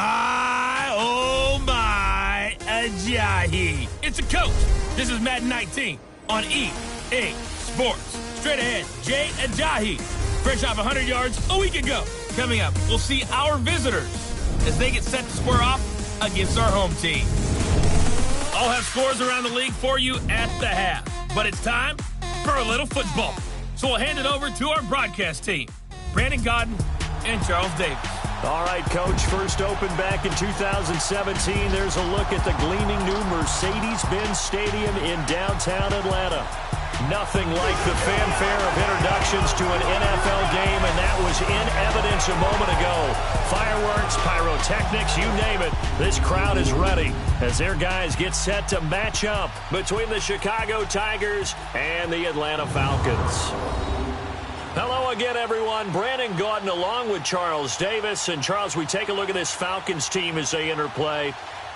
oh my, Ajayi. It's a coach. This is Madden 19 on EA Sports. Straight ahead, Jay Ajayi, fresh off 100 yards a week ago. Coming up, we'll see our visitors as they get set to square off against our home team. I'll have scores around the league for you at the half, but it's time for a little football. So we'll hand it over to our broadcast team, Brandon Godden and Charles Davis. All right, Coach, first opened back in 2017. There's a look at the gleaming new Mercedes-Benz Stadium in downtown Atlanta. Nothing like the fanfare of introductions to an NFL game, and that was in evidence a moment ago. Fireworks, pyrotechnics, you name it. This crowd is ready as their guys get set to match up between the Chicago Tigers and the Atlanta Falcons. Hello again, everyone. Brandon Gaudin along with Charles Davis. And, Charles, we take a look at this Falcons team as they enter play.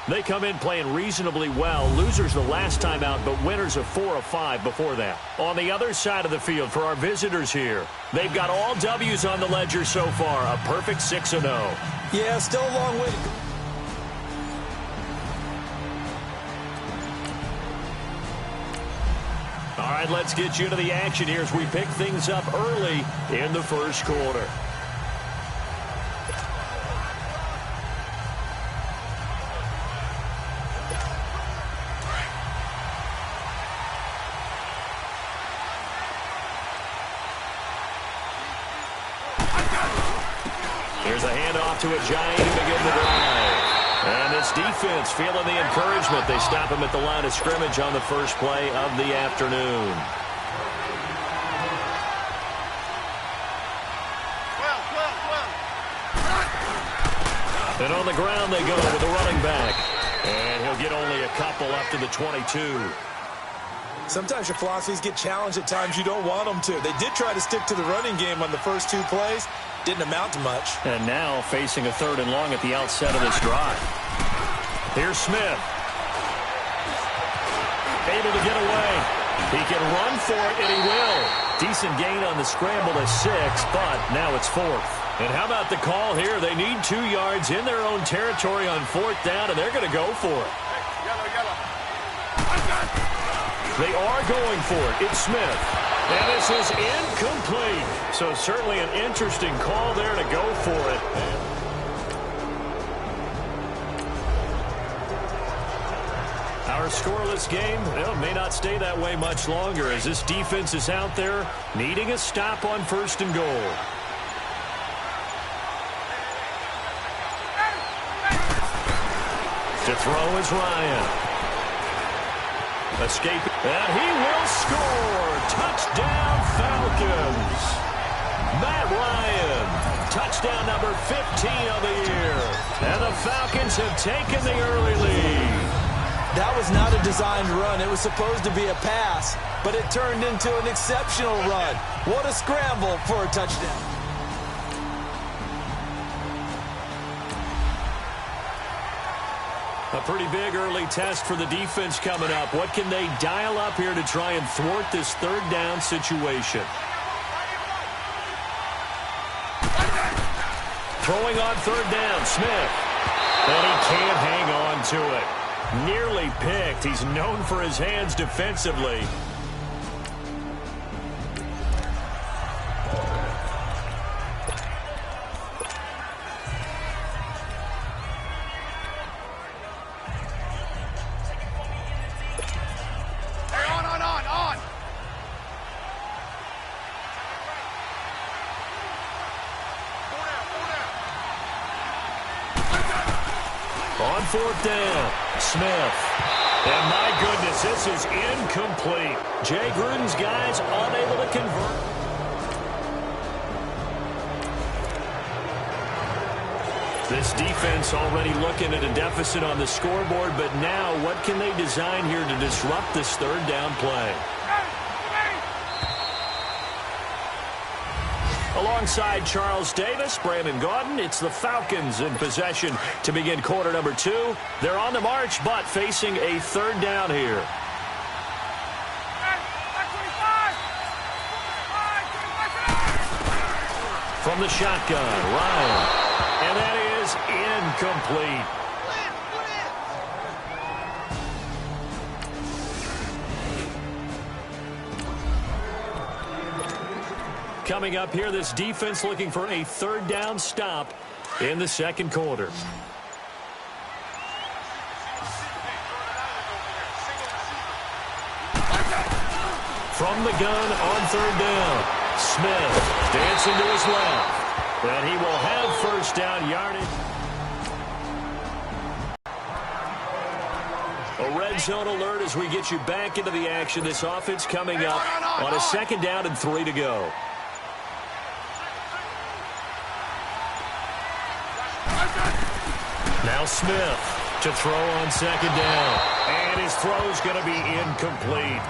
They come in playing reasonably well. Losers the last time out, but winners of 4 of 5 before that. On the other side of the field for our visitors here, they've got all W's on the ledger so far. A perfect 6-0. Yeah, still a long way to go. All right, let's get you into the action here as we pick things up early in the first quarter. Here's a handoff to Ajayi to begin the drive. And this defense feeling the encouragement. They stop him at the line of scrimmage on the first play of the afternoon. And on the ground they go with the running back. And he'll get only a couple up to the 22. Sometimes your philosophies get challenged at times you don't want them to. They did try to stick to the running game on the first 2 plays. Didn't amount to much. And now facing a 3rd and long at the outset of this drive. Here's Smith. Able to get away. He can run for it, and he will. Decent gain on the scramble to 6, but now it's 4th. And how about the call here? They need 2 yards in their own territory on 4th down, and they're going to go for it. They are going for it. It's Smith. And this is incomplete. So certainly an interesting call there to go for it. Our scoreless game, well, may not stay that way much longer as this defense is out there needing a stop on 1st and goal. To throw is Ryan. Escape, and he will score. Touchdown, Falcons. Matt Ryan, touchdown number 15 of the year. And the Falcons have taken the early lead. That was not a designed run. It was supposed to be a pass, but it turned into an exceptional run. What a scramble for a touchdown. A pretty big early test for the defense coming up. What can they dial up here to try and thwart this 3rd down situation? Throwing on 3rd down, Smith. And he can't hang on to it. Nearly picked. He's known for his hands defensively. On 4th down, Smith. And my goodness, this is incomplete. Jay Gruden's guys unable to convert. This defense already looking at a deficit on the scoreboard, but now what can they design here to disrupt this 3rd down play? Alongside Charles Davis, Brandon Gaudin, it's the Falcons in possession to begin quarter number 2. They're on the march, but facing a 3rd down here. From the shotgun, Ryan. And that is incomplete. Coming up here, this defense looking for a third down stop in the second quarter. From the gun on third down, Smith dancing to his left. And he will have first down yardage. A red zone alert as we get you back into the action. This offense coming up on a second down and 3 to go. Now Smith to throw on second down. And his throw is going to be incomplete.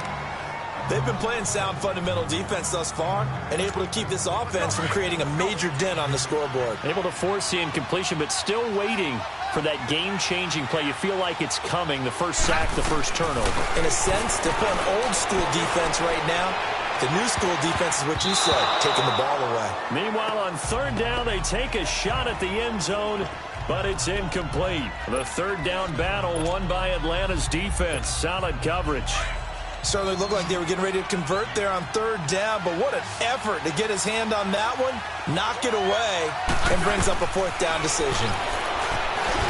They've been playing sound fundamental defense thus far and able to keep this offense from creating a major dent on the scoreboard. Able to force the incompletion, but still waiting for that game-changing play. You feel like it's coming, the first sack, the first turnover. In a sense, they're playing old-school defense right now. The new school defense is what you said, taking the ball away. Meanwhile, on third down, they take a shot at the end zone, but it's incomplete. The third down battle won by Atlanta's defense. Solid coverage. Certainly looked like they were getting ready to convert there on third down, but what an effort to get his hand on that one, knock it away, and brings up a fourth down decision.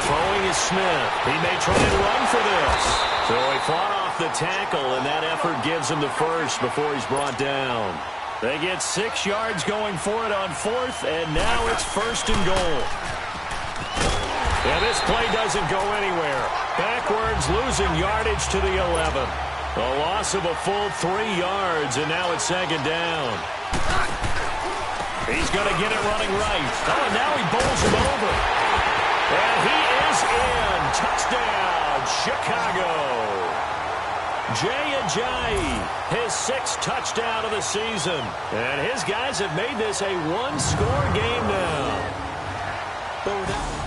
Throwing is Smith. He may try and run for this. So he fought off the tackle, and that effort gives him the first before he's brought down. They get 6 yards going for it on fourth, and now it's first and goal. And this play doesn't go anywhere. Backwards, losing yardage to the 11. A loss of a full 3 yards, and now it's second down. He's going to get it running right. Oh, and now he bowls him over. And he is in. Touchdown, Chicago. Jay Ajayi, his 6th touchdown of the season. And his guys have made this a one-score game now. But without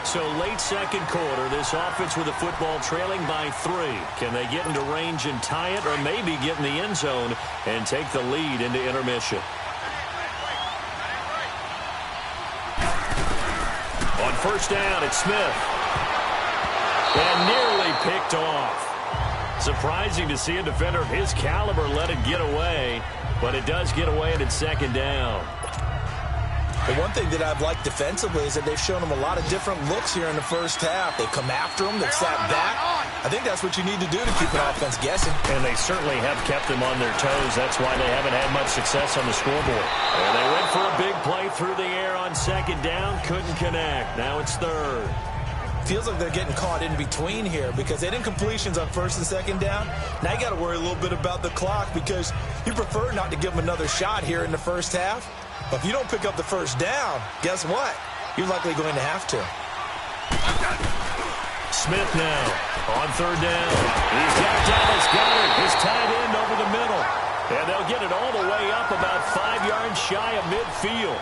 So late second quarter, this offense with the football trailing by 3. Can they get into range and tie it, or maybe get in the end zone and take the lead into intermission? On first down, it's Smith. And nearly picked off. Surprising to see a defender of his caliber let it get away, but it does get away and it's second down. The one thing that I've liked defensively is that they've shown them a lot of different looks here in the first half. They come after them. They've sat back. I think that's what you need to do to keep an offense guessing. And they certainly have kept them on their toes. That's why they haven't had much success on the scoreboard. And they went for a big play through the air on second down. Couldn't connect. Now it's third. Feels like they're getting caught in between here because they didn't completions on first and second down. Now you got to worry a little bit about the clock because you prefer not to give them another shot here in the first half. But if you don't pick up the first down, guess what? You're likely going to have to. Smith now on third down. He's got Dallas Goedert, his tight end over the middle. And they'll get it all the way up about 5 yards shy of midfield.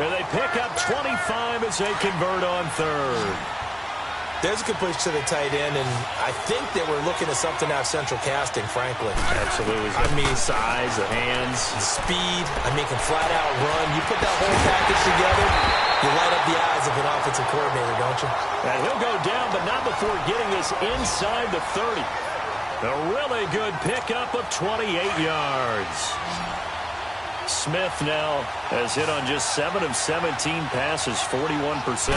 And they pick up 25 as they convert on third. There's a completion to the tight end, and I think that we're looking at something out of central casting, frankly. Absolutely. I mean, size, the hands. Speed, can flat out run. You put that whole package together, you light up the eyes of an offensive coordinator, don't you? And he'll go down, but not before getting this inside the 30. A really good pickup of 28 yards. Smith now has hit on just 7 of 17 passes, 41%.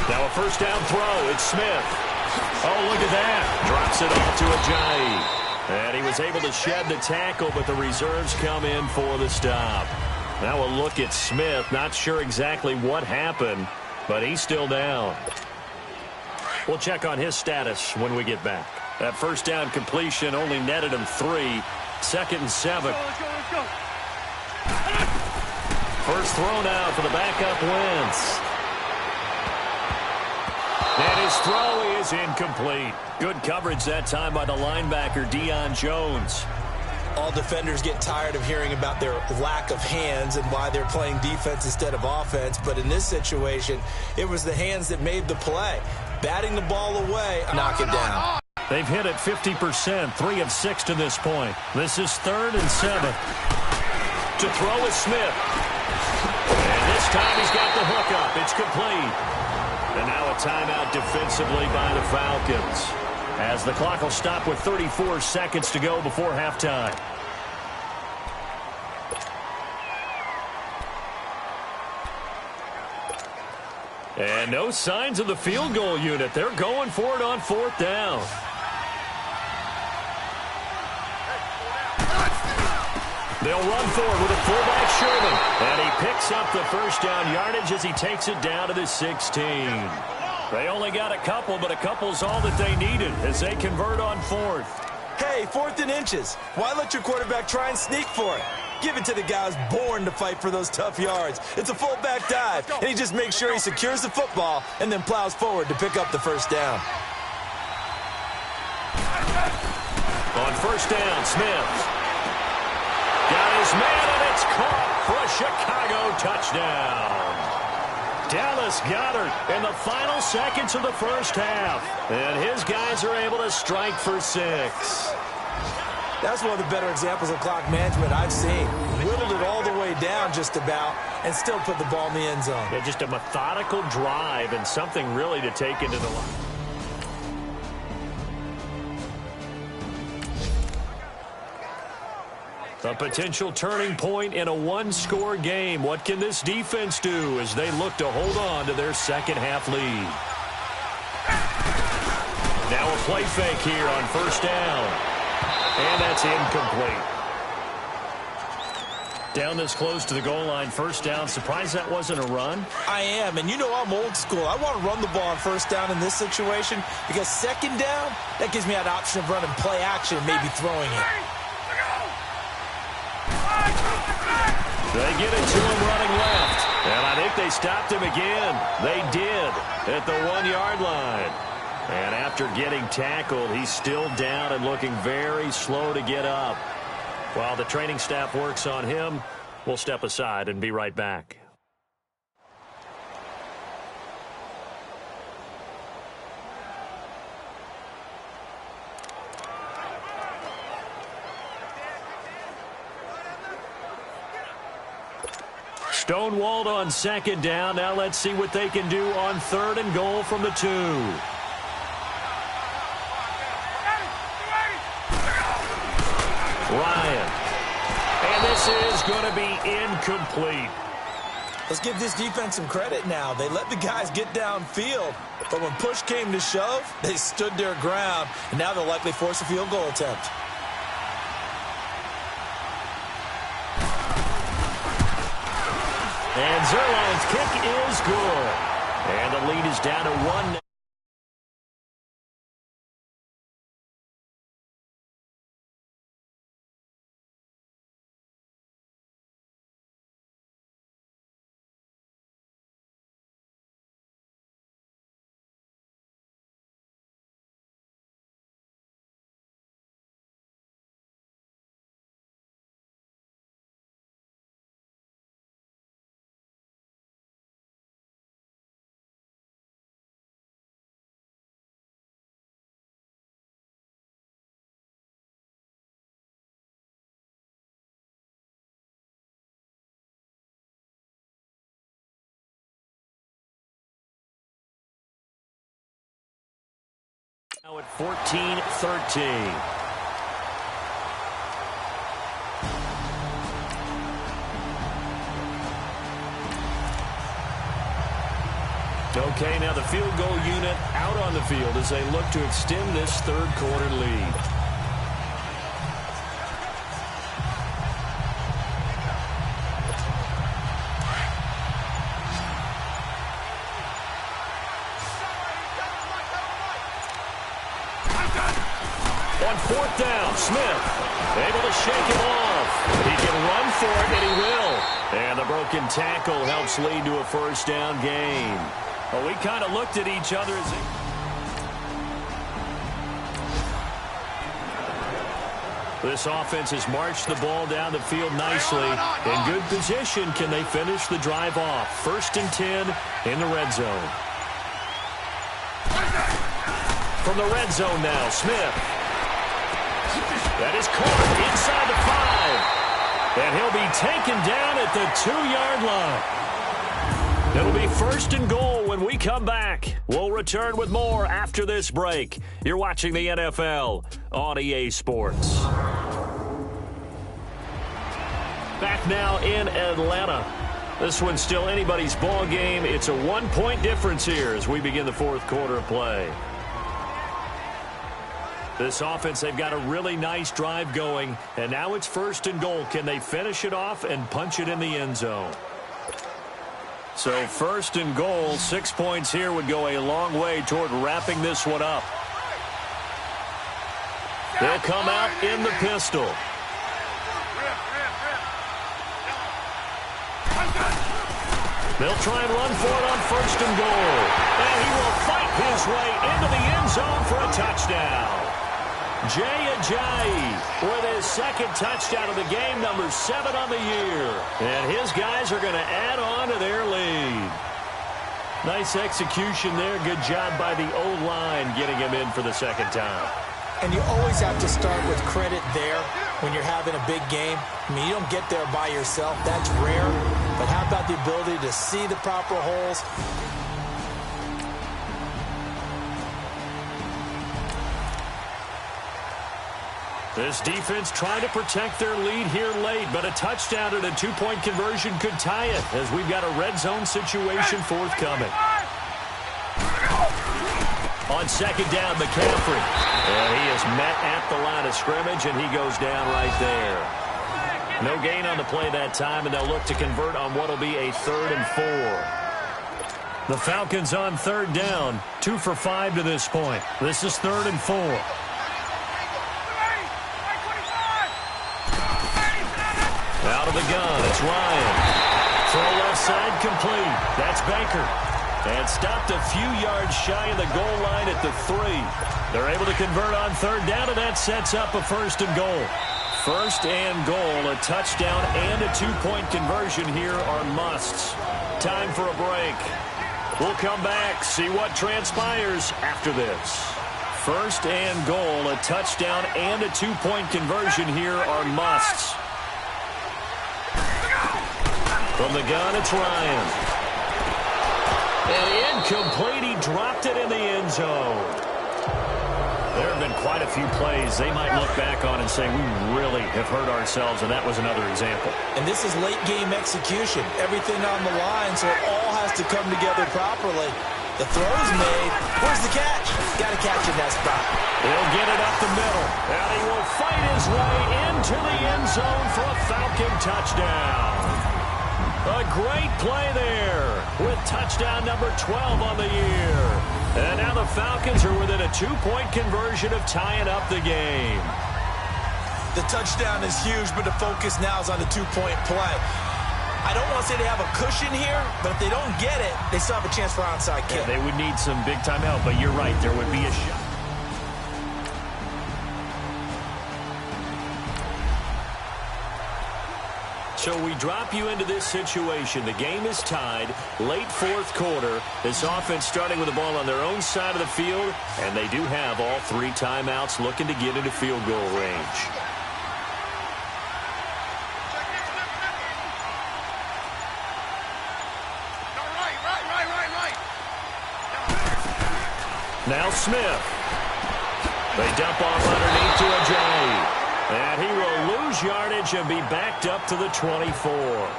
Now a first down throw. It's Smith. Oh, look at that. Drops it off to Ajayi. And he was able to shed the tackle, but the reserves come in for the stop. Now a look at Smith. Not sure exactly what happened, but he's still down. We'll check on his status when we get back. That first down completion only netted him 3. Second and 7. Let's go. First throw now for the backup Wentz. And his throw is incomplete. Good coverage that time by the linebacker, Deion Jones. All defenders get tired of hearing about their lack of hands and why they're playing defense instead of offense. But in this situation, it was the hands that made the play. Batting the ball away, knock it down. They've hit it 50%, 3 of 6 to this point. This is 3rd and 7. to throw is Smith. And this time he's got the hook up. It's complete. And now a timeout defensively by the Falcons, as the clock will stop with 34 seconds to go before halftime. And no signs of the field goal unit. They're going for it on fourth down. They'll run forward with a fullback Sherman. And he picks up the first down yardage as he takes it down to the 16. They only got a couple, but a couple's all that they needed as they convert on fourth. Hey, 4th and inches. Why let your quarterback try and sneak for it? Give it to the guy who's born to fight for those tough yards. It's a fullback dive, and he just makes sure he secures the football and then plows forward to pick up the first down. On first down, Smith got his man, and it's caught for a Chicago touchdown. Dallas Goedert in the final seconds of the first half. And his guys are able to strike for 6. That's one of the better examples of clock management I've seen. Whittled it all the way down just about and still put the ball in the end zone. Yeah, just a methodical drive and something really to take into the line. A potential turning point in a one-score game. What can this defense do as they look to hold on to their second-half lead? Now a play fake here on first down. And that's incomplete. Down this close to the goal line, first down. Surprised that wasn't a run? I am, and you know I'm old school. I want to run the ball on first down in this situation because second down, that gives me that option of running play action and maybe throwing it. They get it to him running left. And I think they stopped him again. They did at the 1-yard line. And after getting tackled, he's still down and looking very slow to get up. While the training staff works on him, we'll step aside and be right back. Stonewalled on second down. Now let's see what they can do on 3rd and goal from the 2. Ryan. And this is going to be incomplete. Let's give this defense some credit now. They let the guys get downfield, but when push came to shove, they stood their ground, and now they'll likely force a field goal attempt. And Zerline's kick is good. And the lead is down to 1. Now at 14-13. Okay, now the field goal unit out on the field as they look to extend this third quarter lead. On fourth down, Smith able to shake him off. He can run for it, and he will. And the broken tackle helps lead to a first down gain. Well, we kind of looked at each other as this offense has marched the ball down the field nicely. In good position, can they finish the drive off? 1st and 10 in the red zone. From the red zone now, Smith. That is caught inside the 5. And he'll be taken down at the 2-yard line. It'll be first and goal when we come back. We'll return with more after this break. You're watching the NFL on EA Sports. Back now in Atlanta. This one's still anybody's ball game. It's a 1-point difference here as we begin the fourth quarter of play. This offense, they've got a really nice drive going, and now it's first and goal. Can they finish it off and punch it in the end zone? So first and goal, 6 points here would go a long way toward wrapping this one up. They'll come out in the pistol. They'll try and run for it on first and goal. And he will fight his way into the end zone for a touchdown. Jay Ajayi with his second touchdown of the game, number 7 on the year. And his guys are going to add on to their lead. Nice execution there. Good job by the O-line getting him in for the second time. And you always have to start with credit there when you're having a big game. I mean, you don't get there by yourself. That's rare. But how about the ability to see the proper holes? This defense trying to protect their lead here late, but a touchdown and a 2-point conversion could tie it as we've got a red zone situation forthcoming. On second down, McCaffrey. And he is met at the line of scrimmage, and he goes down right there. No gain on the play that time, and they'll look to convert on what will be a 3rd and 4. The Falcons on third down, 2 for 5 to this point. This is 3rd and 4. Out of the gun, it's Ryan. Throw left side complete. That's Baker. And stopped a few yards shy of the goal line at the 3. They're able to convert on third down, and that sets up a first and goal. First and goal, a touchdown and a 2-point conversion here are musts. Time for a break. We'll come back, see what transpires after this. First and goal, a touchdown and a 2-point conversion here are musts. From the gun, it's Ryan. And incomplete, he dropped it in the end zone. There have been quite a few plays they might look back on and say, we really have hurt ourselves, and that was another example. And this is late game execution. Everything on the line, so it all has to come together properly. The throw's made. Where's the catch? Got to catch in that spot. He'll get it up the middle. And he will fight his way into the end zone for a Falcon touchdown. A great play there with touchdown number 12 on the year. And now the Falcons are within a 2-point conversion of tying up the game. The touchdown is huge, but the focus now is on the 2-point play. I don't want to say they have a cushion here, but if they don't get it, they still have a chance for onside kick. Yeah, they would need some big-time help, but you're right. There would be a shot. So we drop you into this situation. The game is tied. Late fourth quarter. This offense starting with the ball on their own side of the field. And they do have all 3 timeouts looking to get into field goal range. Now Smith. They dump off underneath to Ajayi. And he will lose yardage and be backed up to the 24.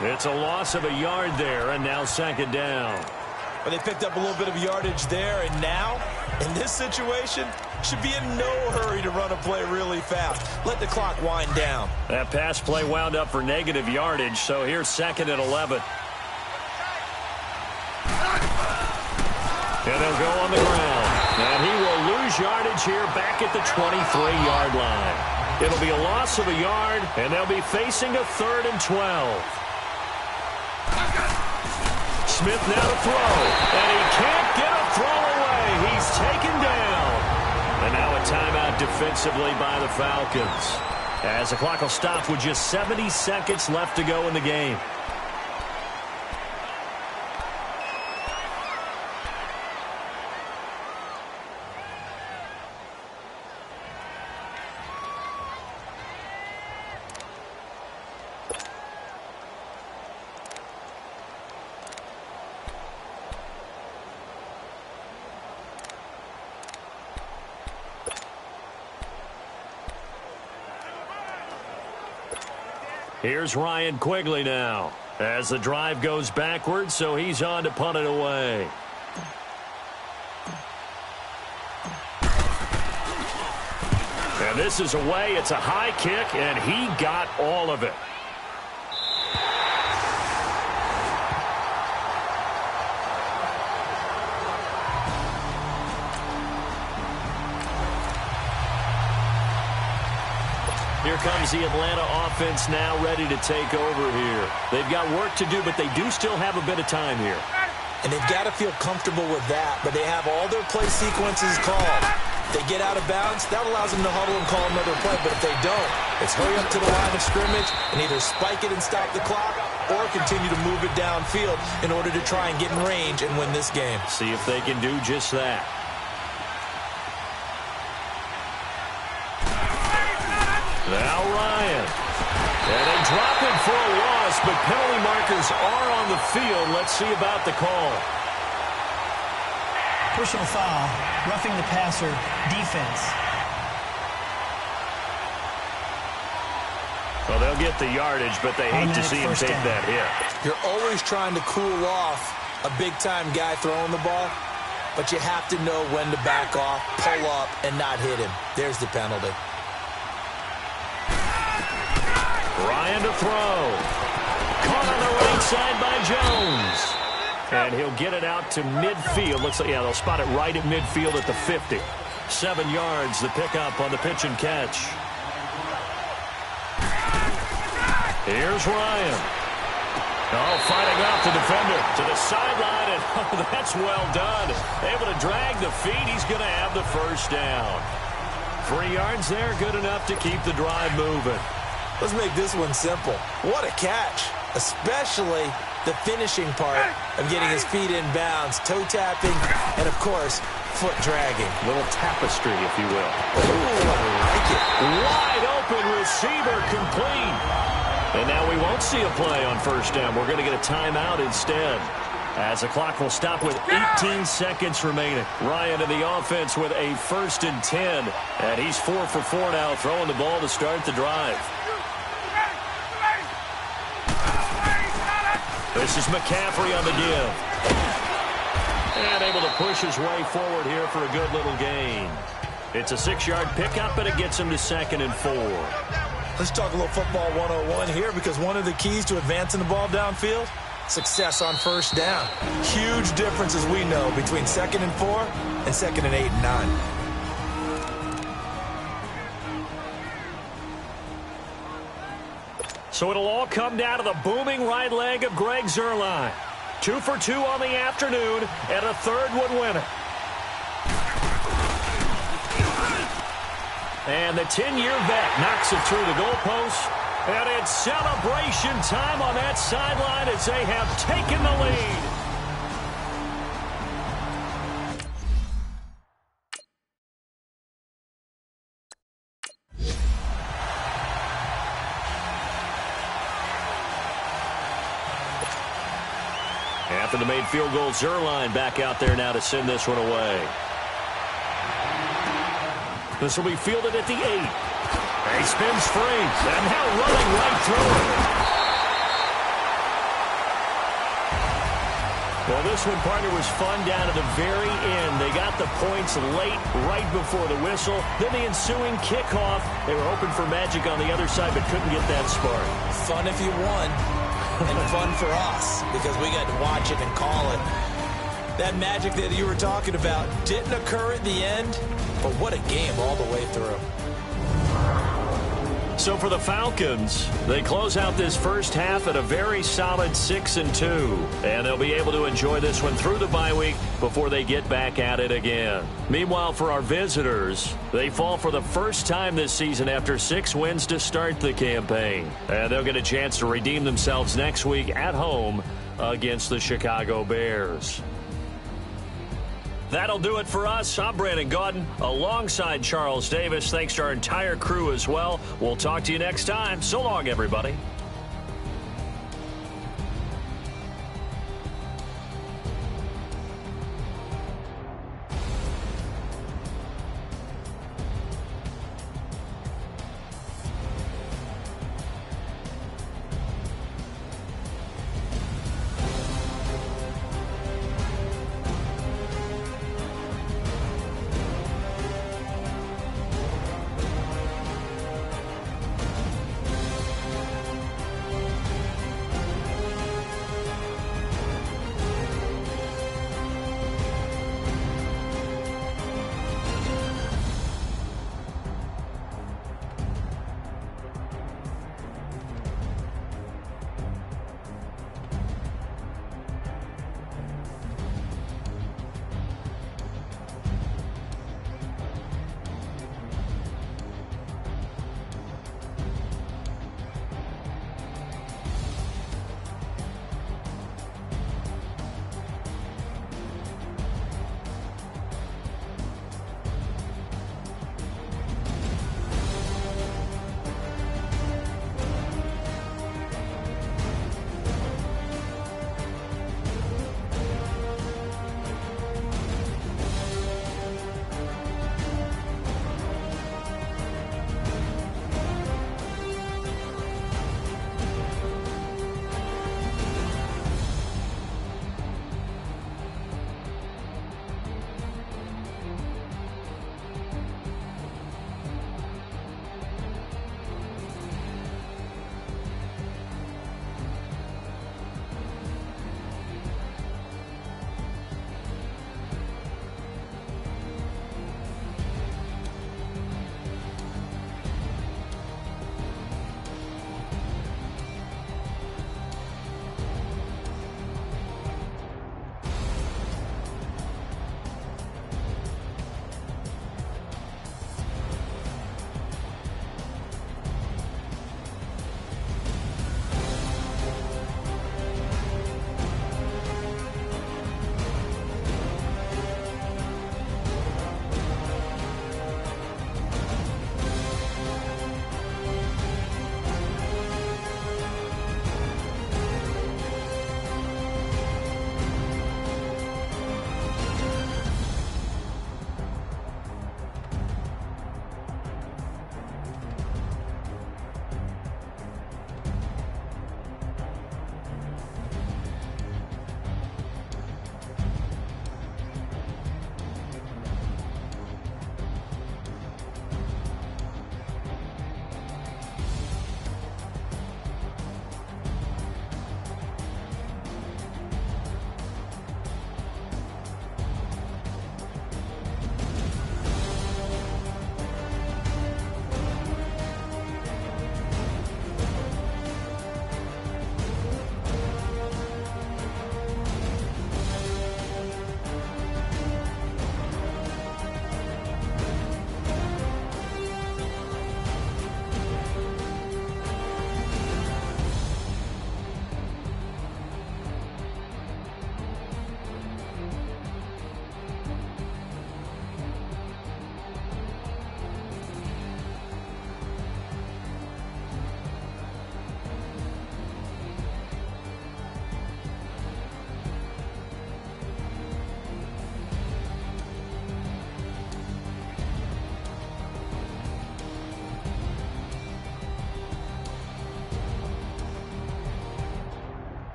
It's a loss of a yard there, and now second down. But they picked up a little bit of yardage there, and now, in this situation, should be in no hurry to run a play really fast. Let the clock wind down. That pass play wound up for negative yardage, so here's 2nd and 11. And they'll go on the ground. And he will lose yardage here back at the 23-yard line. It'll be a loss of a yard, and they'll be facing a 3rd and 12. Smith now to throw, and he can't get a throw away. He's taken down. And now a timeout defensively by the Falcons, as the clock will stop with just 70 seconds left to go in the game. Here's Ryan Quigley now as the drive goes backwards, so he's on to punt it away. And this is away. It's a high kick, and he got all of it. Here comes the Atlanta offense now ready to take over here. They've got work to do, but they do still have a bit of time here. And they've got to feel comfortable with that, but they have all their play sequences called. If they get out of bounds, that allows them to huddle and call another play, but if they don't, it's hurry up to the line of scrimmage and either spike it and stop the clock or continue to move it downfield in order to try and get in range and win this game. See if they can do just that. Now Ryan. And they drop it for a loss, but penalty markers are on the field. Let's see about the call. Personal foul, roughing the passer, defense. Well, they'll get the yardage, but they hate to see him take that hit. You're always trying to cool off a big-time guy throwing the ball, but you have to know when to back off, pull up, and not hit him. There's the penalty. Ryan to throw. Caught on the right side by Jones. And he'll get it out to midfield. Looks like, yeah, they'll spot it right at midfield at the 50. 7 yards, the pickup on the pitch and catch. Here's Ryan. Oh, fighting off the defender to the sideline, and oh, that's well done. Able to drag the feet. He's going to have the first down. 3 yards there, good enough to keep the drive moving. Let's make this one simple. What a catch, especially the finishing part of getting his feet in bounds, toe tapping, and, of course, foot dragging. Little tapestry, if you will. Ooh, I like it. Wide open receiver complete. And now we won't see a play on first down. We're going to get a timeout instead, as the clock will stop with 18 seconds remaining. Ryan in the offense with a 1st and 10. And he's 4 for 4 now, throwing the ball to start the drive. This is McCaffrey on the give. And able to push his way forward here for a good little gain. It's a 6-yard pickup, and it gets him to 2nd and 4. Let's talk a little football 101 here, because one of the keys to advancing the ball downfield, success on first down. Huge difference, as we know, between 2nd and 4 and 2nd and 8 and 9. So it'll all come down to the booming right leg of Greg Zuerlein. 2 for 2 on the afternoon, and a third would win it. And the 10-year vet knocks it through the goalpost. And it's celebration time on that sideline as they have taken the lead. After the made field goal, Zuerlein back out there now to send this one away. This will be fielded at the 8. He spins free, and now running right through it. Well, this one, partner, was fun down to the very end. They got the points late, right before the whistle. Then the ensuing kickoff. They were hoping for magic on the other side, but couldn't get that spark. Fun if you won, and fun for us, because we got to watch it and call it. That magic that you were talking about didn't occur at the end, but what a game all the way through. So for the Falcons, they close out this first half at a very solid 6-2. And they'll be able to enjoy this one through the bye week before they get back at it again. Meanwhile, for our visitors, they fall for the first time this season after 6 wins to start the campaign. And they'll get a chance to redeem themselves next week at home against the Chicago Bears. That'll do it for us. I'm Brandon Gaudin alongside Charles Davis. Thanks to our entire crew as well. We'll talk to you next time. So long, everybody.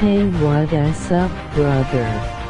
Hey, what's up, brother?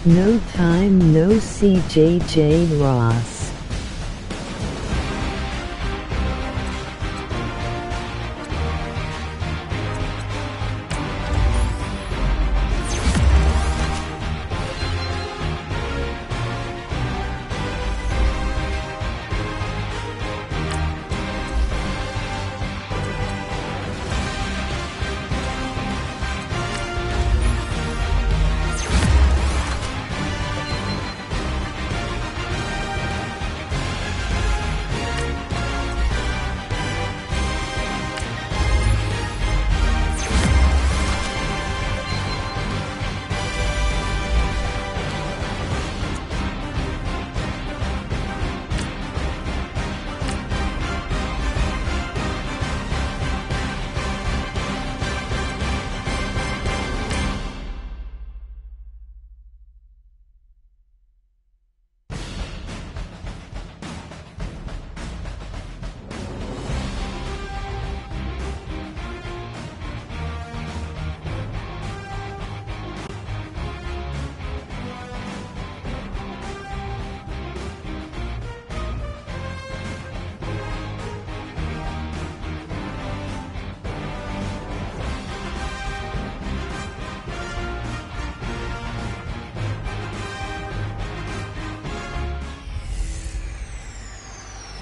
No time no see JJ Ross.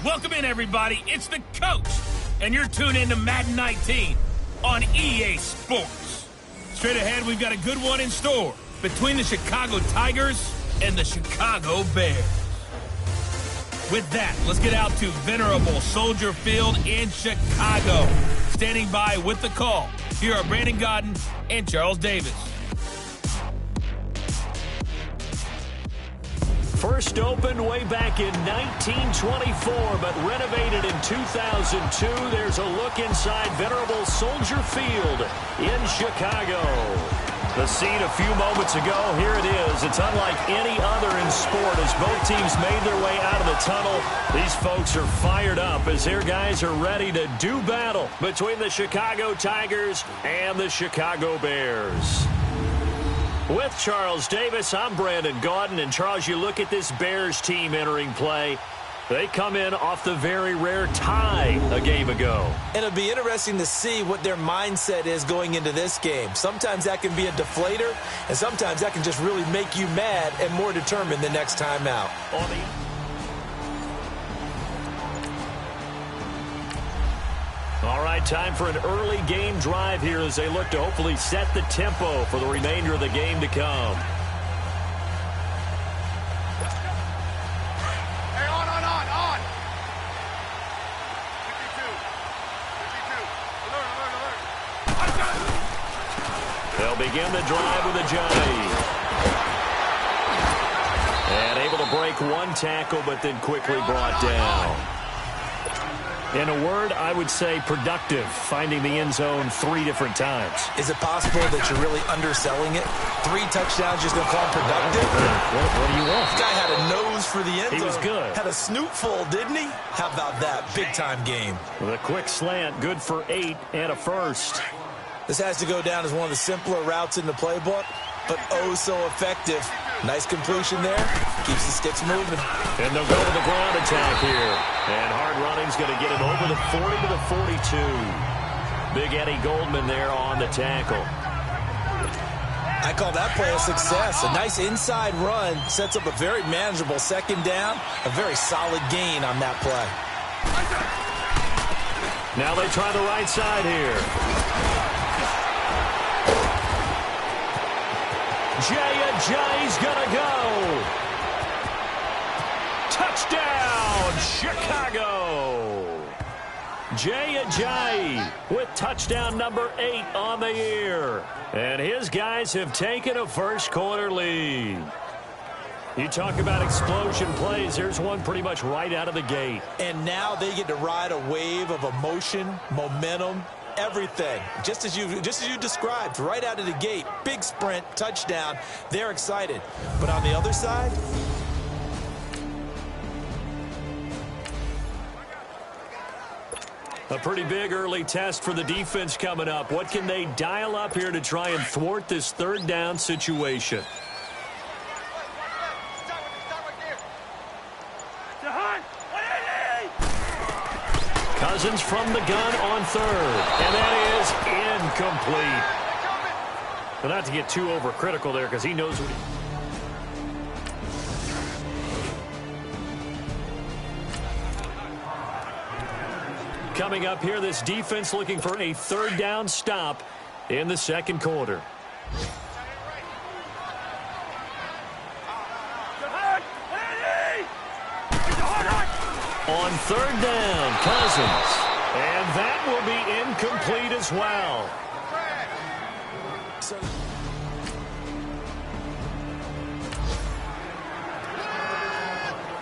Welcome in, everybody. It's the coach, and you're tuned in to Madden 19 on EA Sports. Straight ahead, we've got a good one in store between the Chicago Tigers and the Chicago Bears. With that, let's get out to venerable Soldier Field in Chicago. standing by with the call. Here are Brandon Gaudin and Charles Davis. First opened way back in 1924, but renovated in 2002. There's a look inside venerable Soldier Field in Chicago. The scene a few moments ago, here it is. It's unlike any other in sport as both teams made their way out of the tunnel. These folks are fired up as their guys are ready to do battle between the Chicago Tigers and the Chicago Bears. With Charles Davis, I'm Brandon Gaudin. And Charles, you look at this Bears team entering play. They come in off the very rare tie a game ago. And it'll be interesting to see what their mindset is going into this game. Sometimes that can be a deflator, and sometimes that can just really make you mad and more determined the next time out. All right, time for an early game drive here as they look to hopefully set the tempo for the remainder of the game to come. Hey, on. 52. Alert. They'll begin the drive with a Johnny. And able to break one tackle, but then quickly brought down. In a word, I would say productive, finding the end zone 3 different times. Is it possible that you're really underselling it? 3 touchdowns, just going to call him productive? What do you want? This guy had a nose for the end zone. He was good. Had a snootful, didn't he? How about that? Big-time game. With a quick slant, good for 8 and a first. This has to go down as one of the simpler routes in the playbook, but oh so effective. Nice completion there. Keeps the sticks moving. And they'll go to the ground attack here. And hard running's going to get it over the 40 to the 42. Big Eddie Goldman there on the tackle. I call that play a success. A nice inside run sets up a very manageable second down. A very solid gain on that play. Now they try the right side here. Jay's gonna go. Touchdown, Chicago. Jay with touchdown number 8 on the year. And his guys have taken a first quarter lead. You talk about explosion plays. There's one pretty much right out of the gate. And now they get to ride a wave of emotion, momentum, everything. Just as you described, right out of the gate. Big sprint, touchdown. They're excited. But on the other side, a pretty big early test for the defense coming up. What can they dial up here to try and thwart this third down situation? Cousins from the gun on third. And that is incomplete. But not to get too overcritical there because he knows what he... Coming up here, this defense looking for a third down stop in the second quarter. On third down, Cousins. And that will be incomplete as well.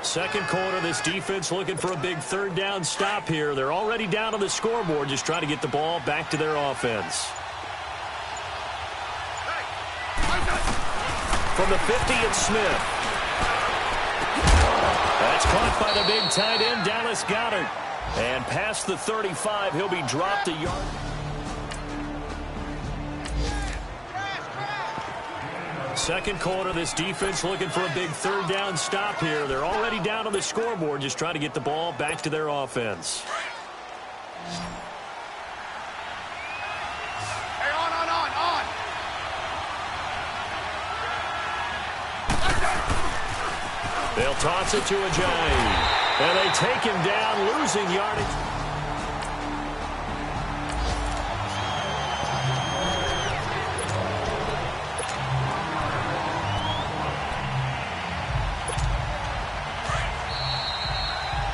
Second quarter, this defense looking for a big third down stop here. They're already down on the scoreboard, just trying to get the ball back to their offense. From the 50, it's Smith. That's caught by the big tight end, Dallas Goedert. And past the 35, he'll be dropped a yard. Second quarter, this defense looking for a big third down stop here. They're already down on the scoreboard, just trying to get the ball back to their offense. Hey, on. They'll toss it to Ajayi. And they take him down, losing yardage.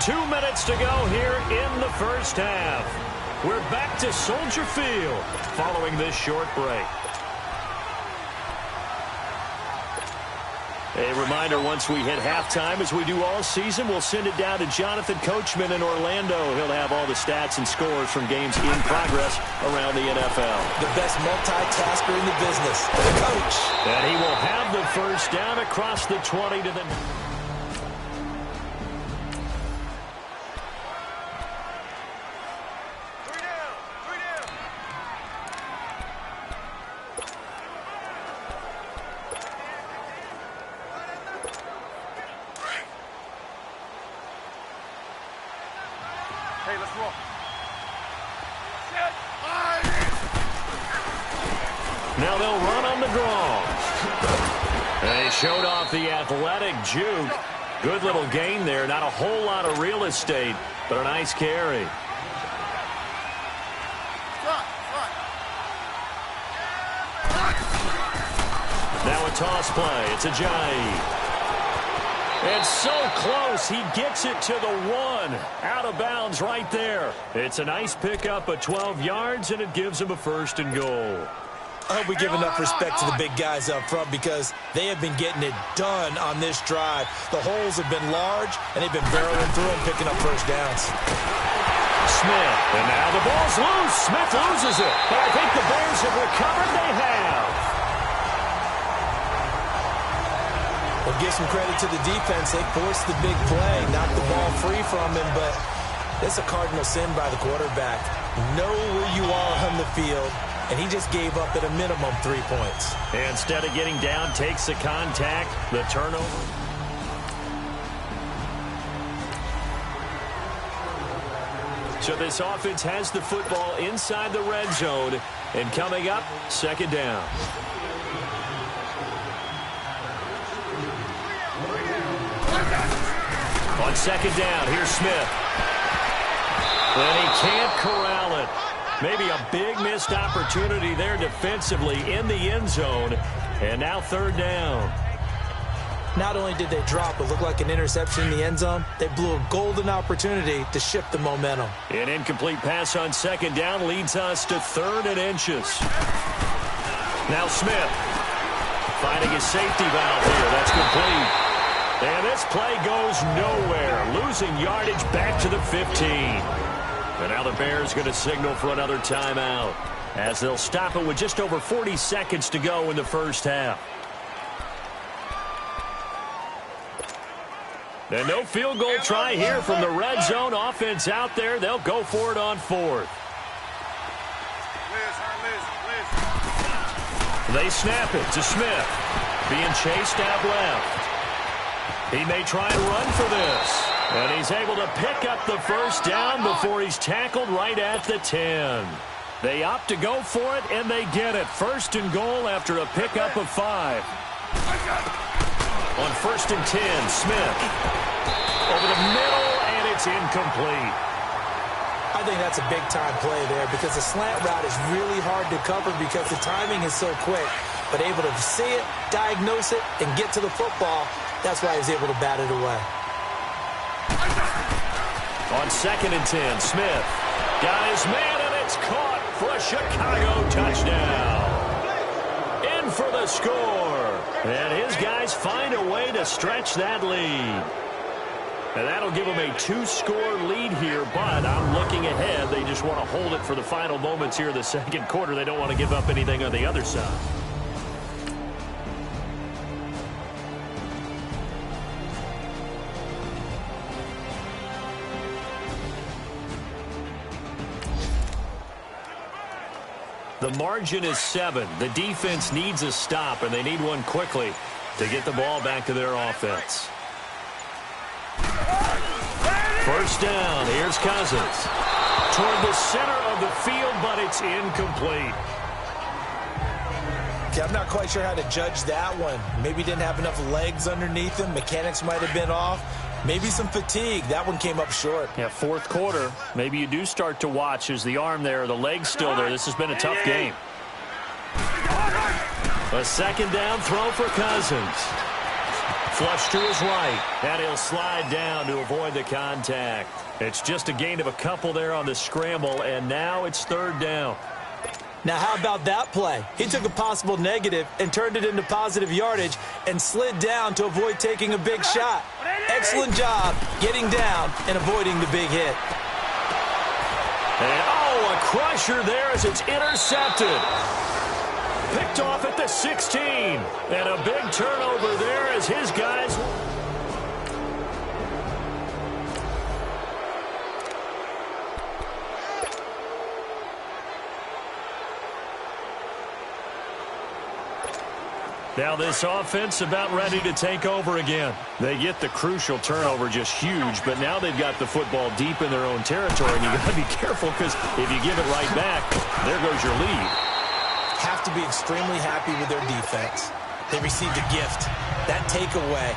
Two minutes to go here in the first half. We're back to Soldier Field following this short break. A reminder, once we hit halftime, as we do all season, we'll send it down to Jonathan Coachman in Orlando. He'll have all the stats and scores from games in progress around the NFL. The best multitasker in the business, the coach. And he will have the first down across the 20 to the... Now they'll run on the draw. They showed off the athletic juke. Good little gain there. Not a whole lot of real estate, but a nice carry. Now a toss play. It's Ajayi. It's so close. He gets it to the 1. Out of bounds right there. It's a nice pickup of 12 yards, and it gives him a 1st and goal. I hope we give enough respect to the big guys up front because they have been getting it done on this drive. The holes have been large, and they've been barreling through and picking up first downs. Smith, and now the ball's loose. Smith loses it, but I think the Bears have recovered. They have. We'll give some credit to the defense. They forced the big play, knocked the ball free from him, but it's a cardinal sin by the quarterback. Know where you are on the field, and he just gave up at a minimum 3 points. Instead of getting down, takes the contact, the turnover. So this offense has the football inside the red zone, and coming up, 2nd down. On 2nd down, here's Smith. And he can't corral it. Maybe a big missed opportunity there defensively in the end zone. And now 3rd down. Not only did they drop what looked like an interception in the end zone, they blew a golden opportunity to shift the momentum. An incomplete pass on 2nd down leads us to 3rd and inches. Now Smith finding his safety valve here. That's complete. And this play goes nowhere. Losing yardage back to the 15. And now the Bears going to signal for another timeout as they'll stop it with just over 40 seconds to go in the first half. And no field goal try here from the red zone. Offense out there. They'll go for it on 4th. They snap it to Smith. Being chased out left. He may try and run for this. And he's able to pick up the first down before he's tackled right at the 10. They opt to go for it, and they get it. 1st and goal after a pickup of 5. On 1st and 10, Smith. Over the middle, and it's incomplete. I think that's a big-time play there because the slant route is really hard to cover because the timing is so quick. But able to see it, diagnose it, and get to the football, that's why he was able to bat it away. On 2nd and 10, Smith got his man, and it's caught for a Chicago touchdown. In for the score. And his guys find a way to stretch that lead. And that'll give them a 2-score lead here, but I'm looking ahead. They just want to hold it for the final moments here in the 2nd quarter. They don't want to give up anything on the other side. The margin is 7. The defense needs a stop, and they need one quickly to get the ball back to their offense. 1st down. Here's Cousins. Toward the center of the field, but it's incomplete. Okay, I'm not quite sure how to judge that one. Maybe didn't have enough legs underneath him. Mechanics might have been off. Maybe some fatigue. That one came up short. Yeah, 4th quarter. Maybe you do start to watch as the arm there, the leg's still there. This has been a tough game. A 2nd down throw for Cousins. Flush to his right, and he'll slide down to avoid the contact. It's just a gain of a couple there on the scramble, and now it's third down. Now, how about that play? He took a possible negative and turned it into positive yardage and slid down to avoid taking a big shot. Excellent job getting down and avoiding the big hit. And, oh, a crusher there as it's intercepted. Picked off at the 16. And a big turnover there as his guys... Now this offense about ready to take over again. They get the crucial turnover, just huge, but now they've got the football deep in their own territory, and you got to be careful because if you give it right back, there goes your lead. Have to be extremely happy with their defense. They received a gift. That takeaway,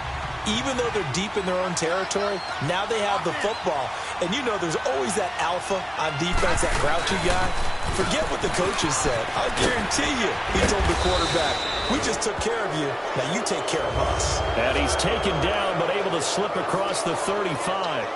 even though they're deep in their own territory, now they have the football. And you know there's always that alpha on defense, that grouchy guy. Forget what the coaches said. I guarantee you, he told the quarterback, we just took care of you. Now you take care of us. And he's taken down but able to slip across the 35.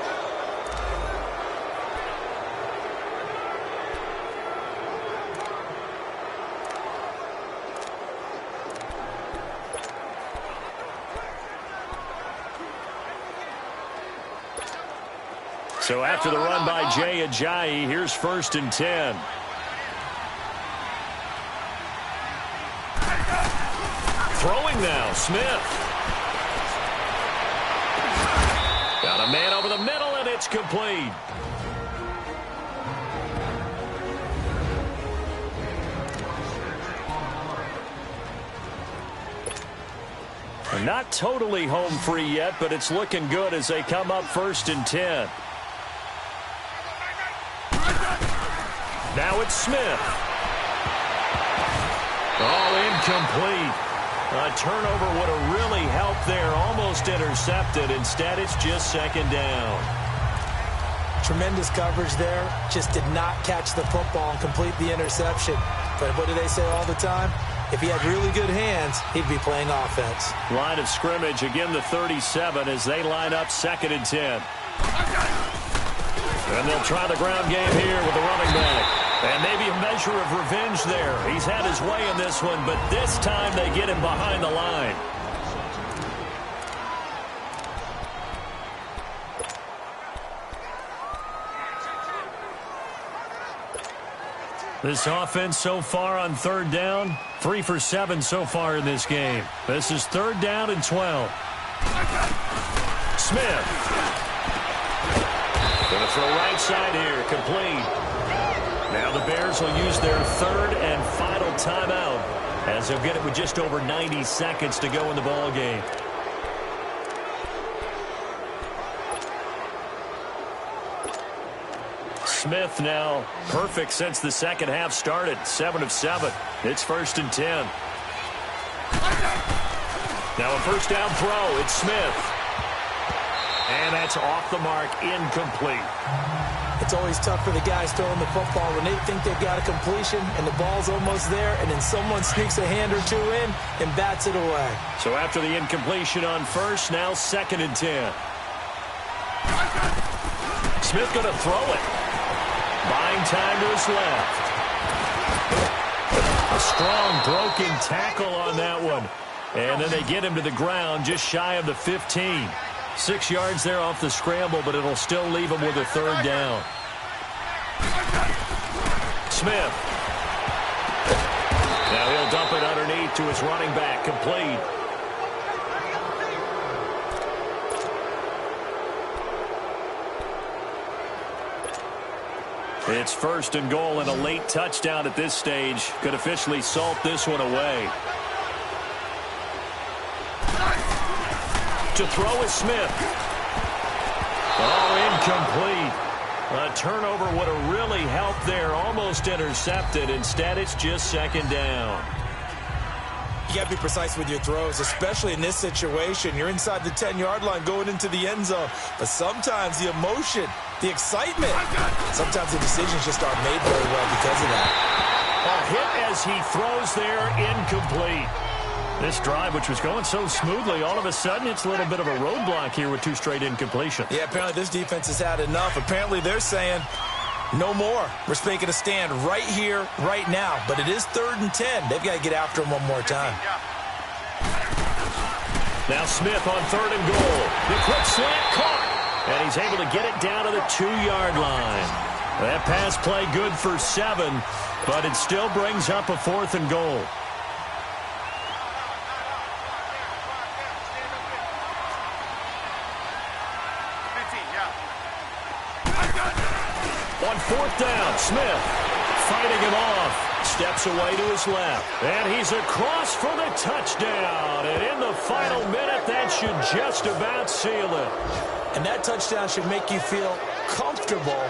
So after the run by Jay Ajayi, here's 1st and 10. Throwing now, Smith. Got a man over the middle, and it's complete. They're not totally home free yet, but it's looking good as they come up 1st and 10. Now it's Smith. Oh, incomplete. A turnover would have really helped there. Almost intercepted. Instead, it's just 2nd down. Tremendous coverage there. Just did not catch the football and complete the interception. But what do they say all the time? If he had really good hands, he'd be playing offense. Line of scrimmage, again the 37 as they line up 2nd and 10. And they'll try the ground game here with the running back. And maybe a measure of revenge there. He's had his way in this one, but this time they get him behind the line. This offense so far on 3rd down, 3 for 7 so far in this game. This is 3rd down and 12. Smith. Going to throw right side here, complete. Now the Bears will use their 3rd and final timeout as they'll get it with just over 90 seconds to go in the ball game. Smith now perfect since the second half started. 7 of 7. It's 1st and 10. Now a 1st down throw. It's Smith. And that's off the mark, incomplete. It's always tough for the guys throwing the football when they think they've got a completion and the ball's almost there, and then someone sneaks a hand or two in and bats it away. So after the incompletion on 1st, now 2nd and 10. Smith going to throw it. Buying time to his left. A strong broken tackle on that one. And then they get him to the ground just shy of the 15. 6 yards there off the scramble, but it'll still leave him with a 3rd down. Smith. Now he'll dump it underneath to his running back, complete. It's 1st and goal and a late touchdown at this stage. Could officially salt this one away. To throw is Smith. Oh, incomplete. A turnover would have really helped there. Almost intercepted. Instead, it's just 2nd down. You got to be precise with your throws, especially in this situation. You're inside the 10-yard line going into the end zone. But sometimes the emotion, the excitement, sometimes the decisions just aren't made very well because of that. A hit as he throws there, incomplete. This drive, which was going so smoothly, all of a sudden it's a little bit of a roadblock here with 2 straight incompletions. Yeah, apparently this defense has had enough. Apparently they're saying no more. We're making a stand right here, right now. But it is 3rd and 10. They've got to get after him one more time. Now Smith on 3rd and goal. The quick slant caught. And he's able to get it down to the 2-yard line. That pass play good for 7, but it still brings up a 4th and goal. On 4th down, Smith fighting him off. Steps away to his left. And he's across for the touchdown. And in the final minute, that should just about seal it. And that touchdown should make you feel comfortable.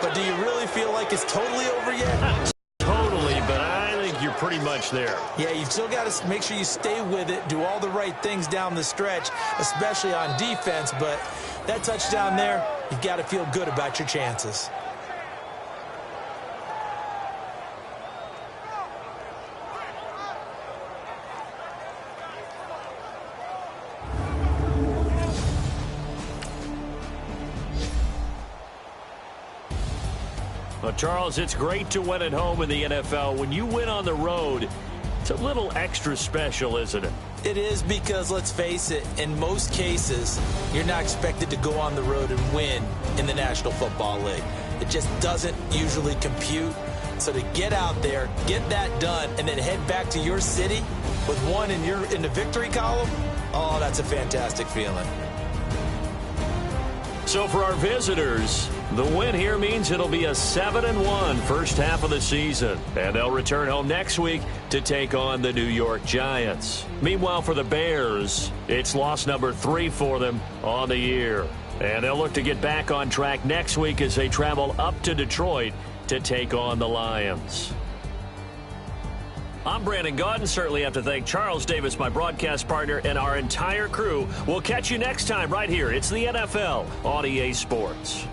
But do you really feel like it's totally over yet? Not totally, but I think you're pretty much there. Yeah, you've still got to make sure you stay with it, do all the right things down the stretch, especially on defense. But that touchdown there, you've got to feel good about your chances. Well, Charles, it's great to win at home in the NFL. When you win on the road, it's a little extra special, isn't it? It is, because, let's face it, in most cases, you're not expected to go on the road and win in the National Football League. It just doesn't usually compute. So to get out there, get that done, and then head back to your city with one in the victory column, oh, that's a fantastic feeling. So for our visitors, the win here means it'll be a 7-1 first half of the season. And they'll return home next week to take on the New York Giants. Meanwhile, for the Bears, it's loss number 3 for them on the year. And they'll look to get back on track next week as they travel up to Detroit to take on the Lions. I'm Brandon Gaudin. Certainly have to thank Charles Davis, my broadcast partner, and our entire crew. We'll catch you next time right here. It's the NFL on EA Sports.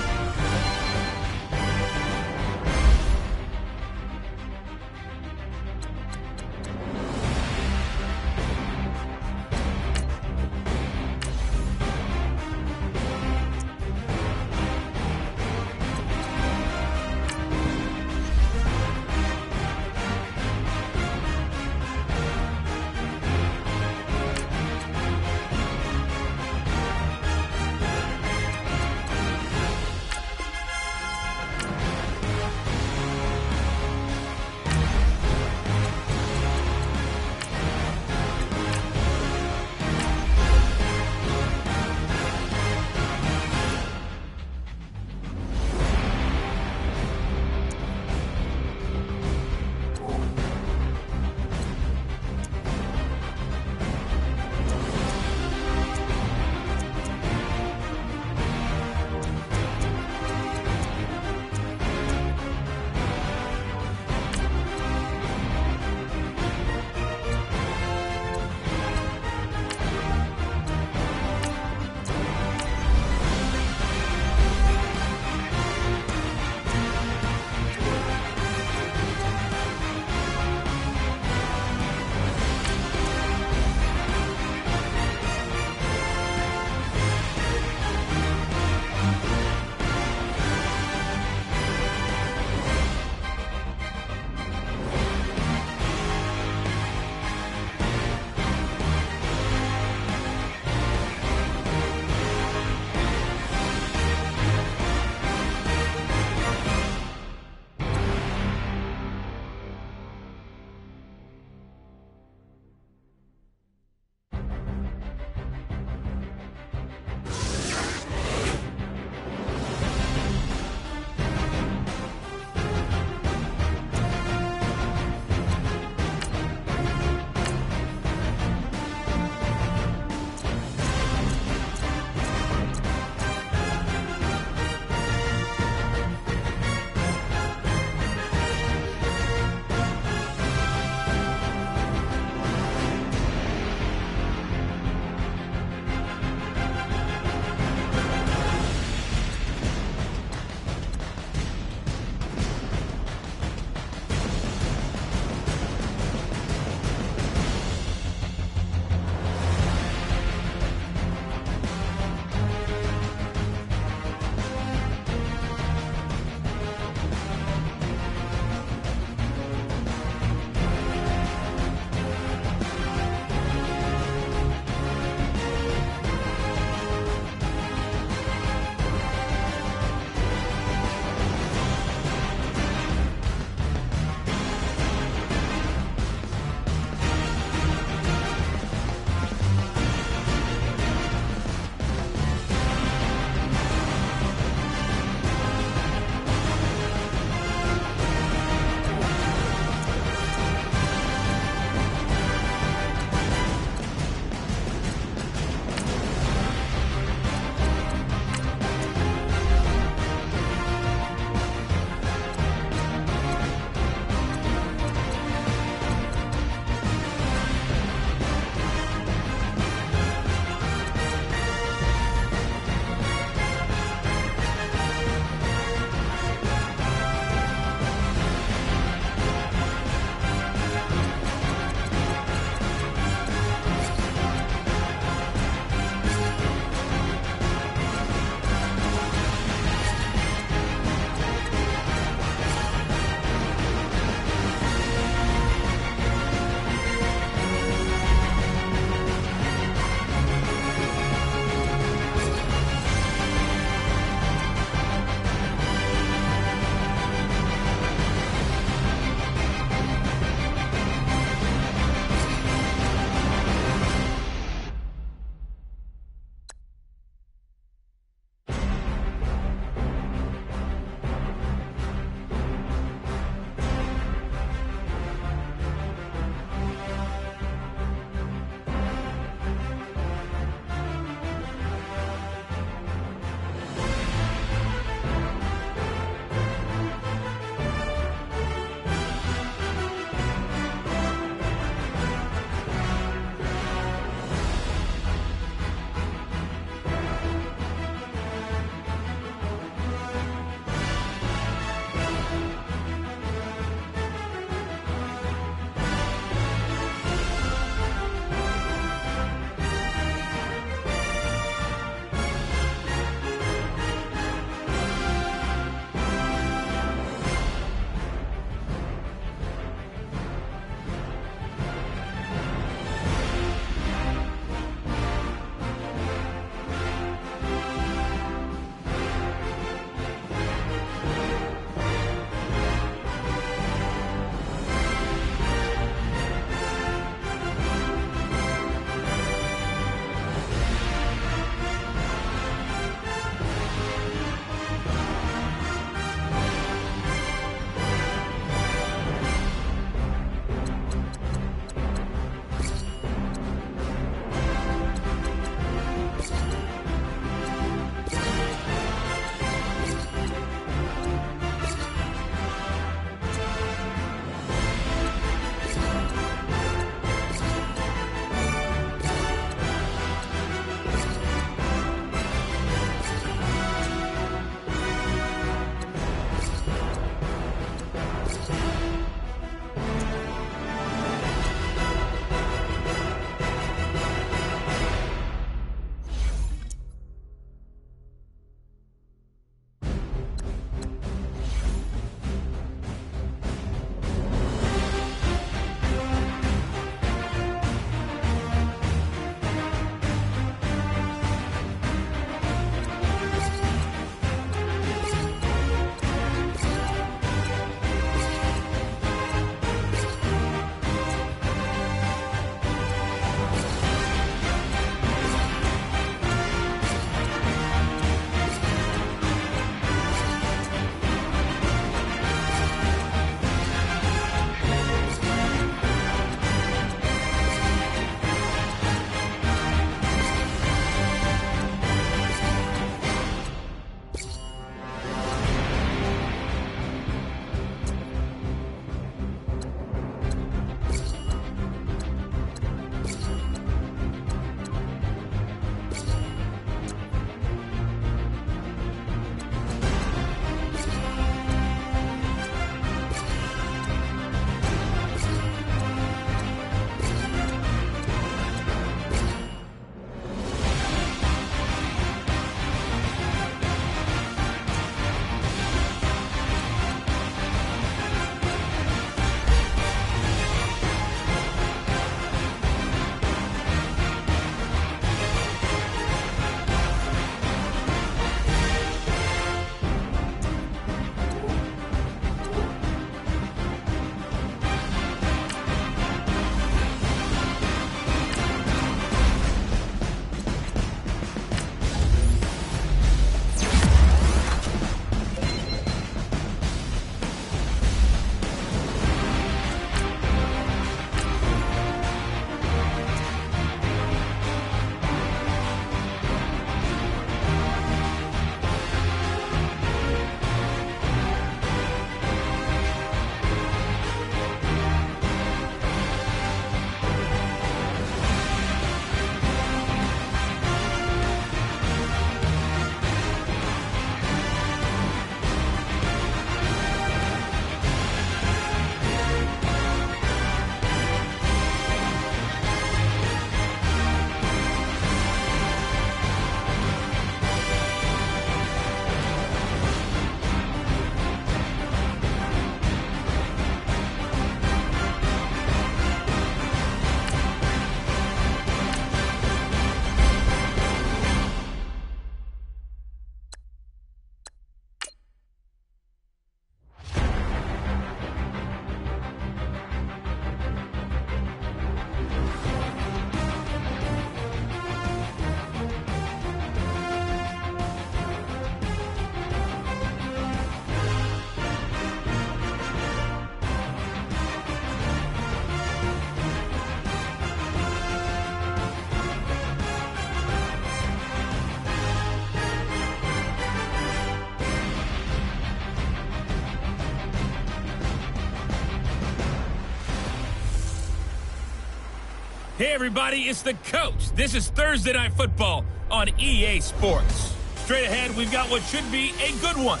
Hey, everybody, it's the coach. This is Thursday Night Football on EA Sports. Straight ahead, we've got what should be a good one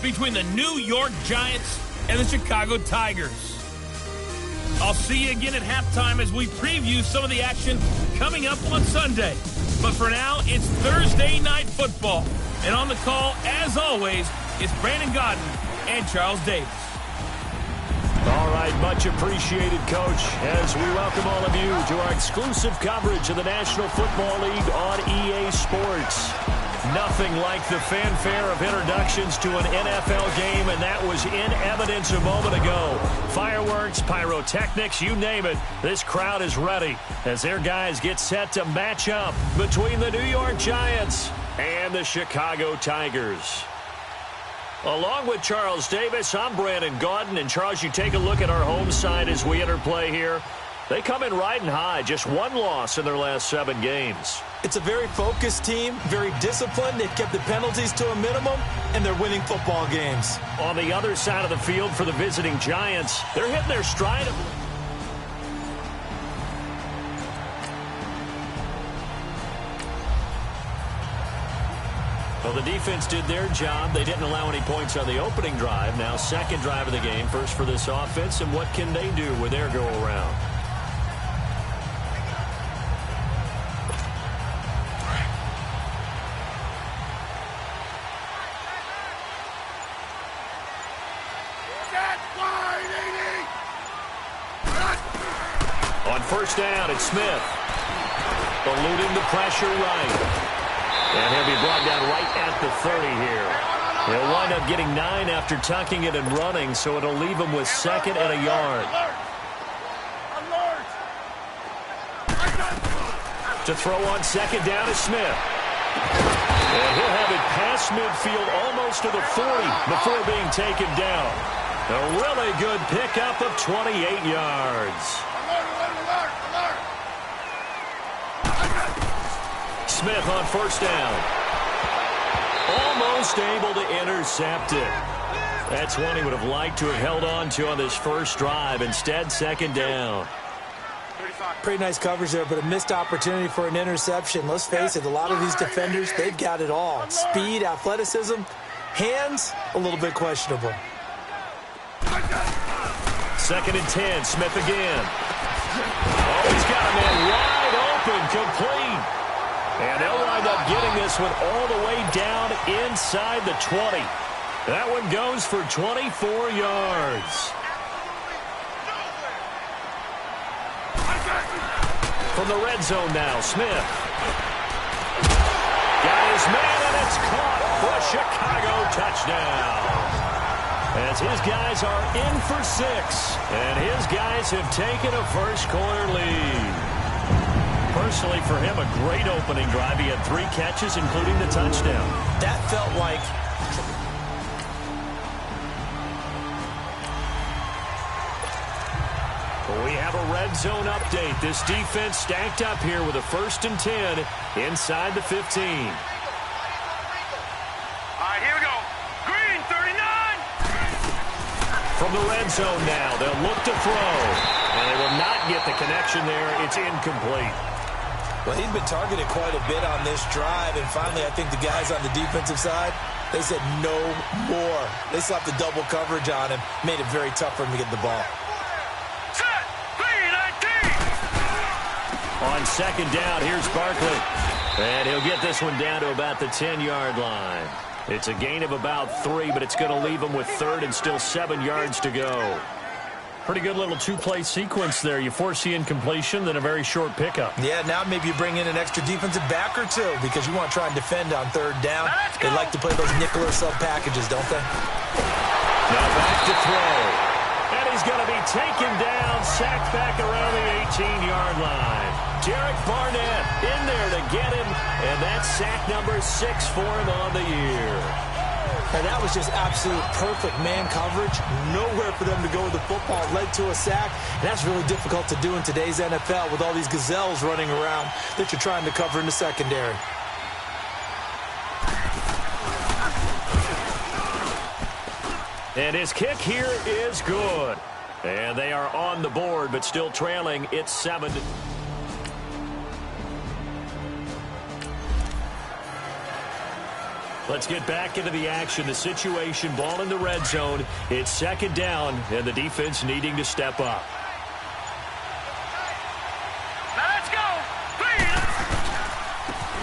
between the New York Giants and the Chicago Tigers. I'll see you again at halftime as we preview some of the action coming up on Sunday. But for now, it's Thursday Night Football. And on the call, as always, is Brandon Godden and Charles Davis. All right, much appreciated, Coach, as we welcome all of you to our exclusive coverage of the National Football League on EA Sports. Nothing like the fanfare of introductions to an NFL game, and that was in evidence a moment ago. Fireworks, pyrotechnics, you name it. This crowd is ready as their guys get set to match up between the New York Giants and the Chicago Tigers. Along with Charles Davis, I'm Brandon Gaudin. And, Charles, you take a look at our home side as we interplay here. They come in riding high, just one loss in their last 7 games. It's a very focused team, very disciplined. They've kept the penalties to a minimum, and they're winning football games. On the other side of the field for the visiting Giants, they're hitting their stride. Well, the defense did their job. They didn't allow any points on the opening drive. Now, second drive of the game, first for this offense, and what can they do with their go-around? On first down, it's Smith. Eluding the pressure right. And he'll be brought down right at the 30 here. He'll wind up getting 9 after tucking it and running, so it'll leave him with second and a yard. To throw on second down is Smith. And he'll have it past midfield almost to the 40 before being taken down. A really good pickup of 28 yards. Smith on first down. Almost able to intercept it. That's one he would have liked to have held on to on this first drive. Instead, second down. Pretty nice coverage there, but a missed opportunity for an interception. Let's face it, a lot of these defenders, they've got it all. Speed, athleticism, hands, a little bit questionable. Second and 10, Smith again. Oh, he's got a man wide open, complete. And they'll wind up getting this one all the way down inside the 20. That one goes for 24 yards. From the red zone now, Smith. Got his man, and it's caught for a Chicago touchdown. As his guys are in for 6, and his guys have taken a first-quarter lead. Personally, for him, a great opening drive. He had 3 catches, including the touchdown. That felt like... We have a red zone update. This defense stacked up here with a 1st and 10 inside the 15. All right, here we go. Green, 39. From the red zone now, they'll look to throw. And they will not get the connection there. It's incomplete. Well, he's been targeted quite a bit on this drive, and finally I think the guys on the defensive side, they said no more. They slapped the double coverage on him, made it very tough for him to get the ball. Set, green, 19. On second down, here's Barkley. And he'll get this one down to about the 10-yard line. It's a gain of about 3, but it's going to leave him with 3rd and still 7 yards to go. Pretty good little 2-play sequence there. You force the incompletion, then a very short pickup. Yeah, now maybe you bring in an extra defensive back or 2 because you want to try and defend on 3rd down. They like to play those nickel or sub packages, don't they? Now back to throw. And he's going to be taken down, sacked back around the 18-yard line. Derek Barnett in there to get him, and that's sack number 6 for him on the year. And that was just absolute perfect man coverage. Nowhere for them to go with the football. Led to a sack. And that's really difficult to do in today's NFL with all these gazelles running around that you're trying to cover in the secondary. And his kick here is good. And they are on the board, but still trailing. It's 7. Let's get back into the action. The situation, ball in the red zone. It's second down, and the defense needing to step up. Now let's go.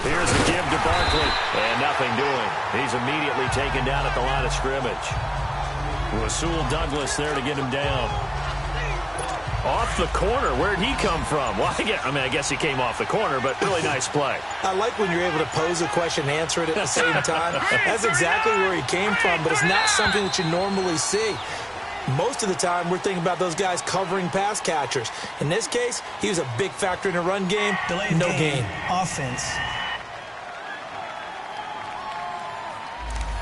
Here's a give to Barkley, and nothing doing. He's immediately taken down at the line of scrimmage. Rasul Douglas there to get him down. Off the corner. Where'd he come from? Well, I guess he came off the corner, but really nice play. I like when you're able to pose a question and answer it at the same time. That's exactly where he came from, but it's not something that you normally see. Most of the time, we're thinking about those guys covering pass catchers. In this case, he was a big factor in the run game. Delayed no game. gain. Offense.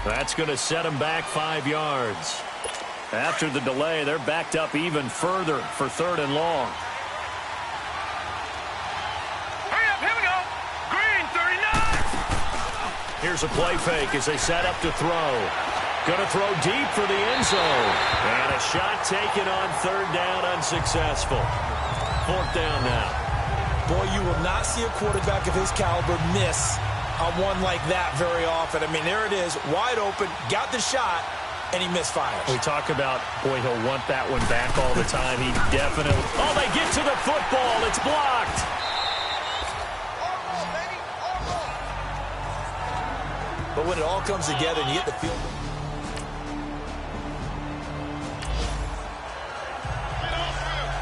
That's going to set him back 5 yards. After the delay, they're backed up even further for third and long. Hurry up, here we go. Green, 39. Here's a play fake as they set up to throw. Going to throw deep for the end zone. And a shot taken on third down, unsuccessful. Fourth down now. Boy, you will not see a quarterback of his caliber miss on one like that very often. I mean, there it is, wide open, got the shot, and he misfires. We talk about, boy, he'll want that one back all the time. He definitely... Oh, they get to the football. It's blocked. But when it all comes together and you get the field...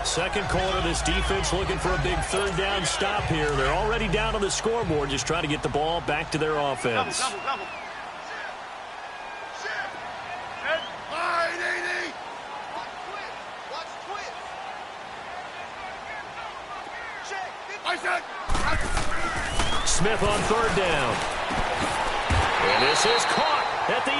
Second quarter, this defense looking for a big third down stop here. They're already down on the scoreboard, just trying to get the ball back to their offense. Double. Smith on third down. And this is caught at the 8.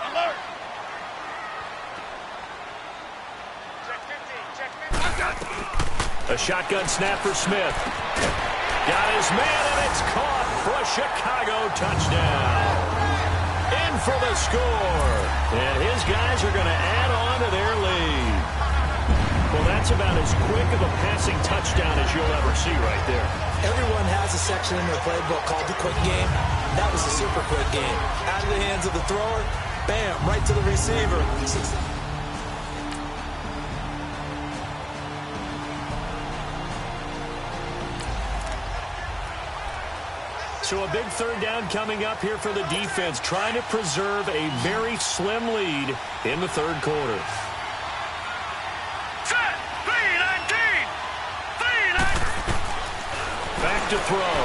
Alert. A shotgun snap for Smith. Got his man, and it's caught for a Chicago touchdown. In for the score. And his guys are going to add on to their lead. Well, that's about as quick of a passing touchdown as you'll ever see right there. Everyone has a section in their playbook called the quick game. That was a super quick game. Out of the hands of the thrower, bam, right to the receiver. So a big third down coming up here for the defense, trying to preserve a very slim lead in the third quarter. Set. 3-19. Back to throw.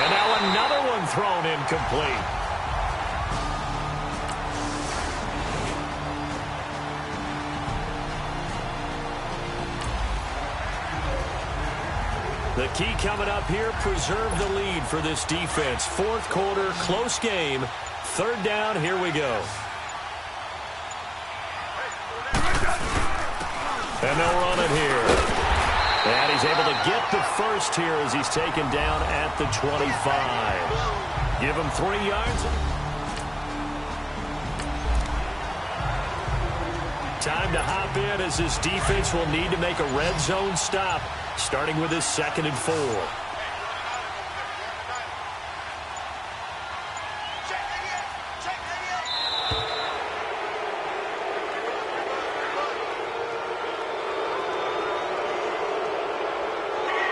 And now another one thrown incomplete. The key coming up here, preserve the lead for this defense. Fourth quarter, close game. Third down, here we go. And they'll run it here. And he's able to get the first here as he's taken down at the 25. Give him 3 yards. Time to hop in as this defense will need to make a red zone stop, starting with his 2nd and 4.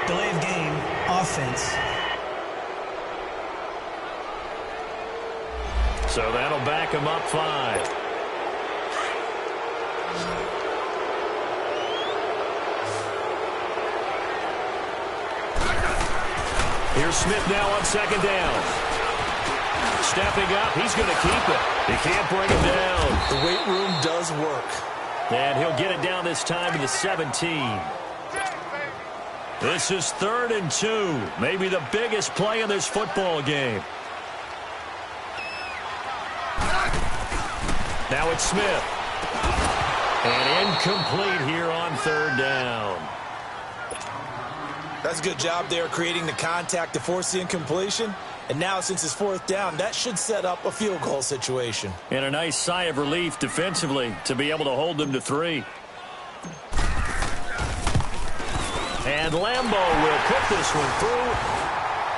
Delay of game. Offense. So that'll back him up 5. Here's Smith now on 2nd down. Stepping up, he's going to keep it. He can't bring him down. The weight room does work. And he'll get it down this time to the 17. This is 3rd and 2. Maybe the biggest play in this football game. Now it's Smith. And incomplete here on 3rd down. That's a good job there creating the contact to force the incompletion. And now, since it's fourth down, that should set up a field goal situation. And a nice sigh of relief defensively to be able to hold them to 3. And Lambeau will put this one through.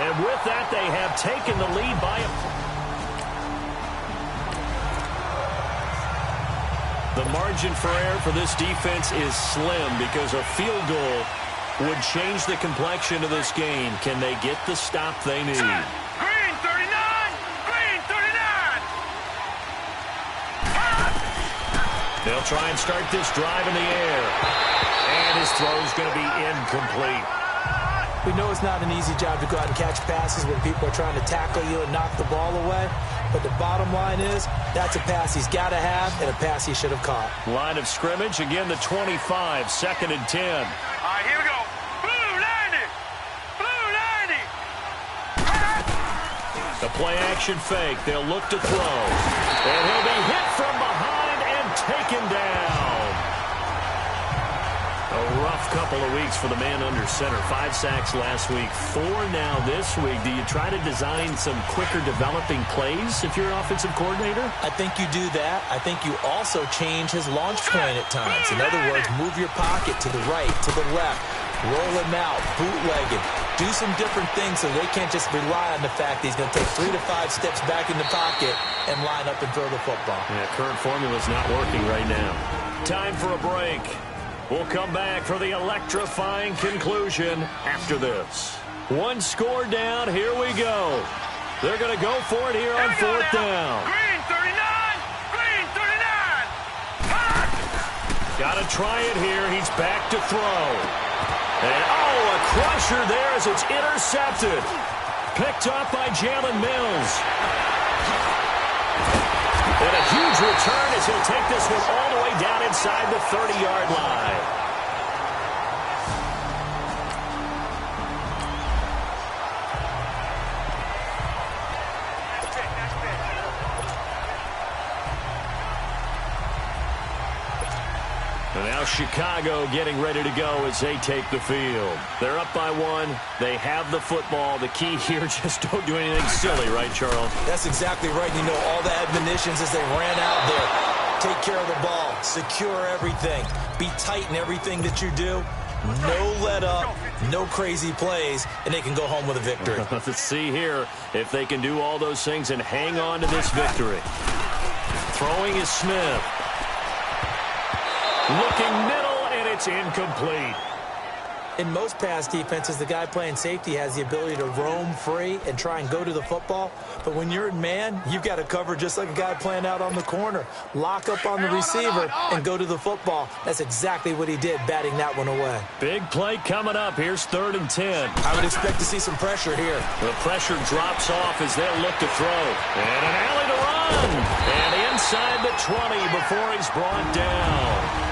And with that, they have taken the lead by The margin for error for this defense is slim because a field goal would change the complexion of this game. Can they get the stop they need? Green 39! Green 39! They'll try and start this drive in the air. And his throw's going to be incomplete. We know it's not an easy job to go out and catch passes when people are trying to tackle you and knock the ball away. But the bottom line is, that's a pass he's got to have and a pass he should have caught. Line of scrimmage, again the 25, 2nd and 10. All right, here we go. Blue 90! Blue 90! The play action fake. They'll look to throw. And he'll be hit from behind and taken down. A rough couple of weeks for the man under center. 5 sacks last week, 4 now this week. Do you try to design some quicker developing plays if you're an offensive coordinator? I think you do that. I think you also change his launch point at times. In other words, move your pocket to the right, to the left, roll him out, bootleg it. Do some different things so they can't just rely on the fact that he's going to take 3 to 5 steps back in the pocket and line up and throw the football. Yeah, current formula's not working right now. Time for a break. We'll come back for the electrifying conclusion after this. 1 score down. Here we go. They're going to go for it here on 4th down. Green 39! Green 39! Got to try it here. He's back to throw. And, a crusher there as it's intercepted. Picked up by Jalen Mills. And a huge return as he'll take this one all the way down inside the 30-yard line. And now Chicago getting ready to go as they take the field. They're up by 1. They have the football. The key here, just don't do anything silly, right, Charles? That's exactly right. You know, all the admonitions as they ran out there. Take care of the ball. Secure everything. Be tight in everything that you do. No let up. No crazy plays. And they can go home with a victory. Let's see here if they can do all those things and hang on to this victory. Throwing is Smith. Looking middle, and it's incomplete. In most pass defenses, the guy playing safety has the ability to roam free and try and go to the football. But when you're in man, you've got to cover just like a guy playing out on the corner. Lock up on the receiver and go to the football. That's exactly what he did, batting that one away. Big play coming up. Here's 3rd and 10. I would expect to see some pressure here. The pressure drops off as they'll look to throw. And an alley to run. And inside the 20 before he's brought down.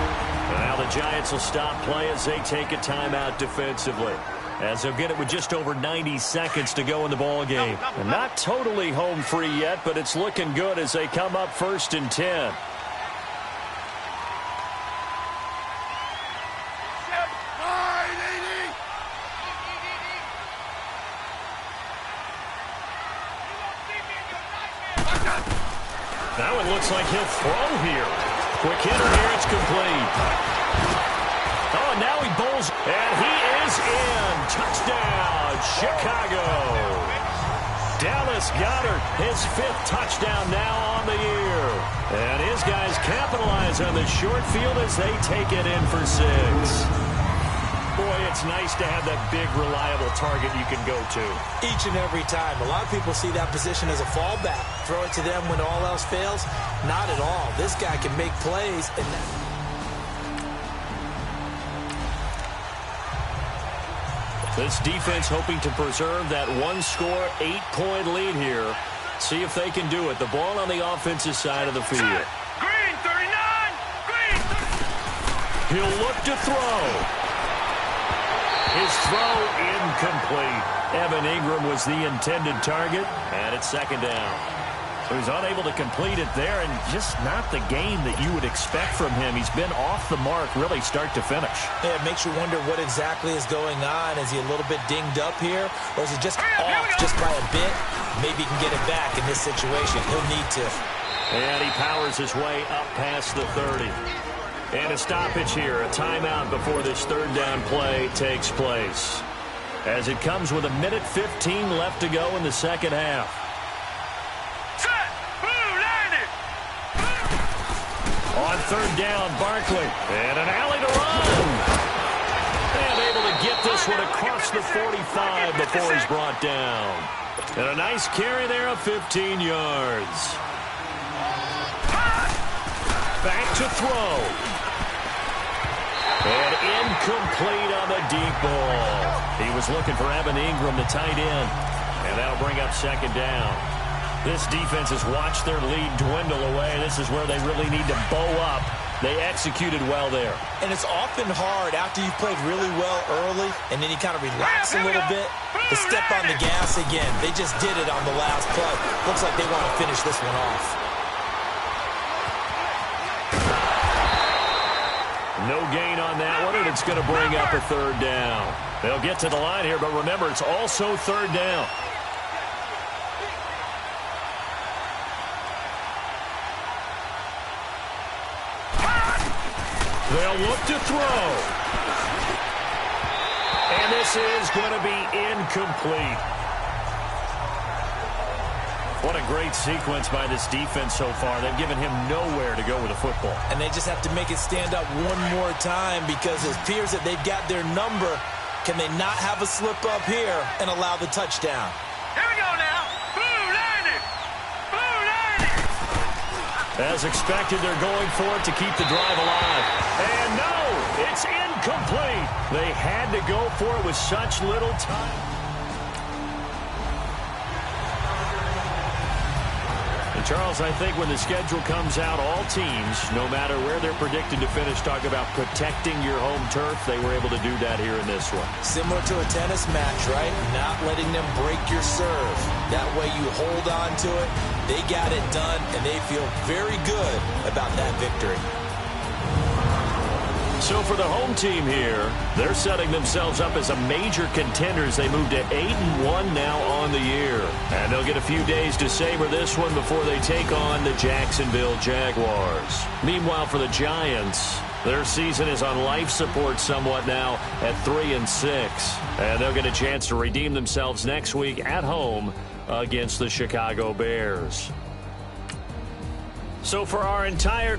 Now the Giants will stop play as they take a timeout defensively. As they'll get it with just over 90 seconds to go in the ball game. And not totally home free yet, but it's looking good as they come up 1st and 10. Now it looks like he'll throw here. Quick hitter here, it's complete. Oh, and now he bowls, and he is in. Touchdown, Chicago. Dallas Goedert, his 5th touchdown now on the year. And his guys capitalize on the short field as they take it in for 6. Boy, it's nice to have that big, reliable target you can go to. Each and every time. A lot of people see that position as a fallback. Throw it to them when all else fails. Not at all. This guy can make plays. And this defense hoping to preserve that 1-score, 8-point lead here. See if they can do it. The ball on the offensive side of the field. Green 39! Green 39! He'll look to throw. His throw incomplete. Evan Ingram was the intended target, and it's 2nd down. Who's unable to complete it there, and just not the game that you would expect from him. He's been off the mark really start to finish. Yeah, it makes you wonder what exactly is going on. Is he a little bit dinged up here, or is he just off just by a bit? Maybe he can get it back in this situation. He'll need to. And he powers his way up past the 30. And a stoppage here, a timeout before this third down play takes place. As it comes with 1:15 left to go in the second half. On third down, Barkley. And an alley to run. And able to get this one across the 45 before he's brought down. And a nice carry there of 15 yards. Back to throw. And incomplete on the deep ball. He was looking for Evan Ingram, the tight end. And that'll bring up second down. This defense has watched their lead dwindle away. This is where they really need to bow up. They executed well there. And it's often hard after you've played really well early and then you kind of relax a little bit to step on the gas again. They just did it on the last play. Looks like they want to finish this one off. No gain on that one, and it's going to bring up a third down. They'll get to the line here, but remember, it's also third down. They'll look to throw. And this is going to be incomplete. What a great sequence by this defense so far. They've given him nowhere to go with the football. And they just have to make it stand up one more time because it appears that they've got their number. Can they not have a slip up here and allow the touchdown? Here we go now. Blue 90. Blue 90. As expected, they're going for it to keep the drive alive. And no, it's incomplete. They had to go for it with such little time. Charles, I think when the schedule comes out, all teams, no matter where they're predicted to finish, talk about protecting your home turf. They were able to do that here in this one. Similar to a tennis match, right? Not letting them break your serve. That way you hold on to it. They got it done, and they feel very good about that victory. So for the home team here, they're setting themselves up as a major contender as they move to 8-1 now on the year. And they'll get a few days to savor this one before they take on the Jacksonville Jaguars. Meanwhile, for the Giants, their season is on life support somewhat now at 3-6. And they'll get a chance to redeem themselves next week at home against the Chicago Bears. So for our entire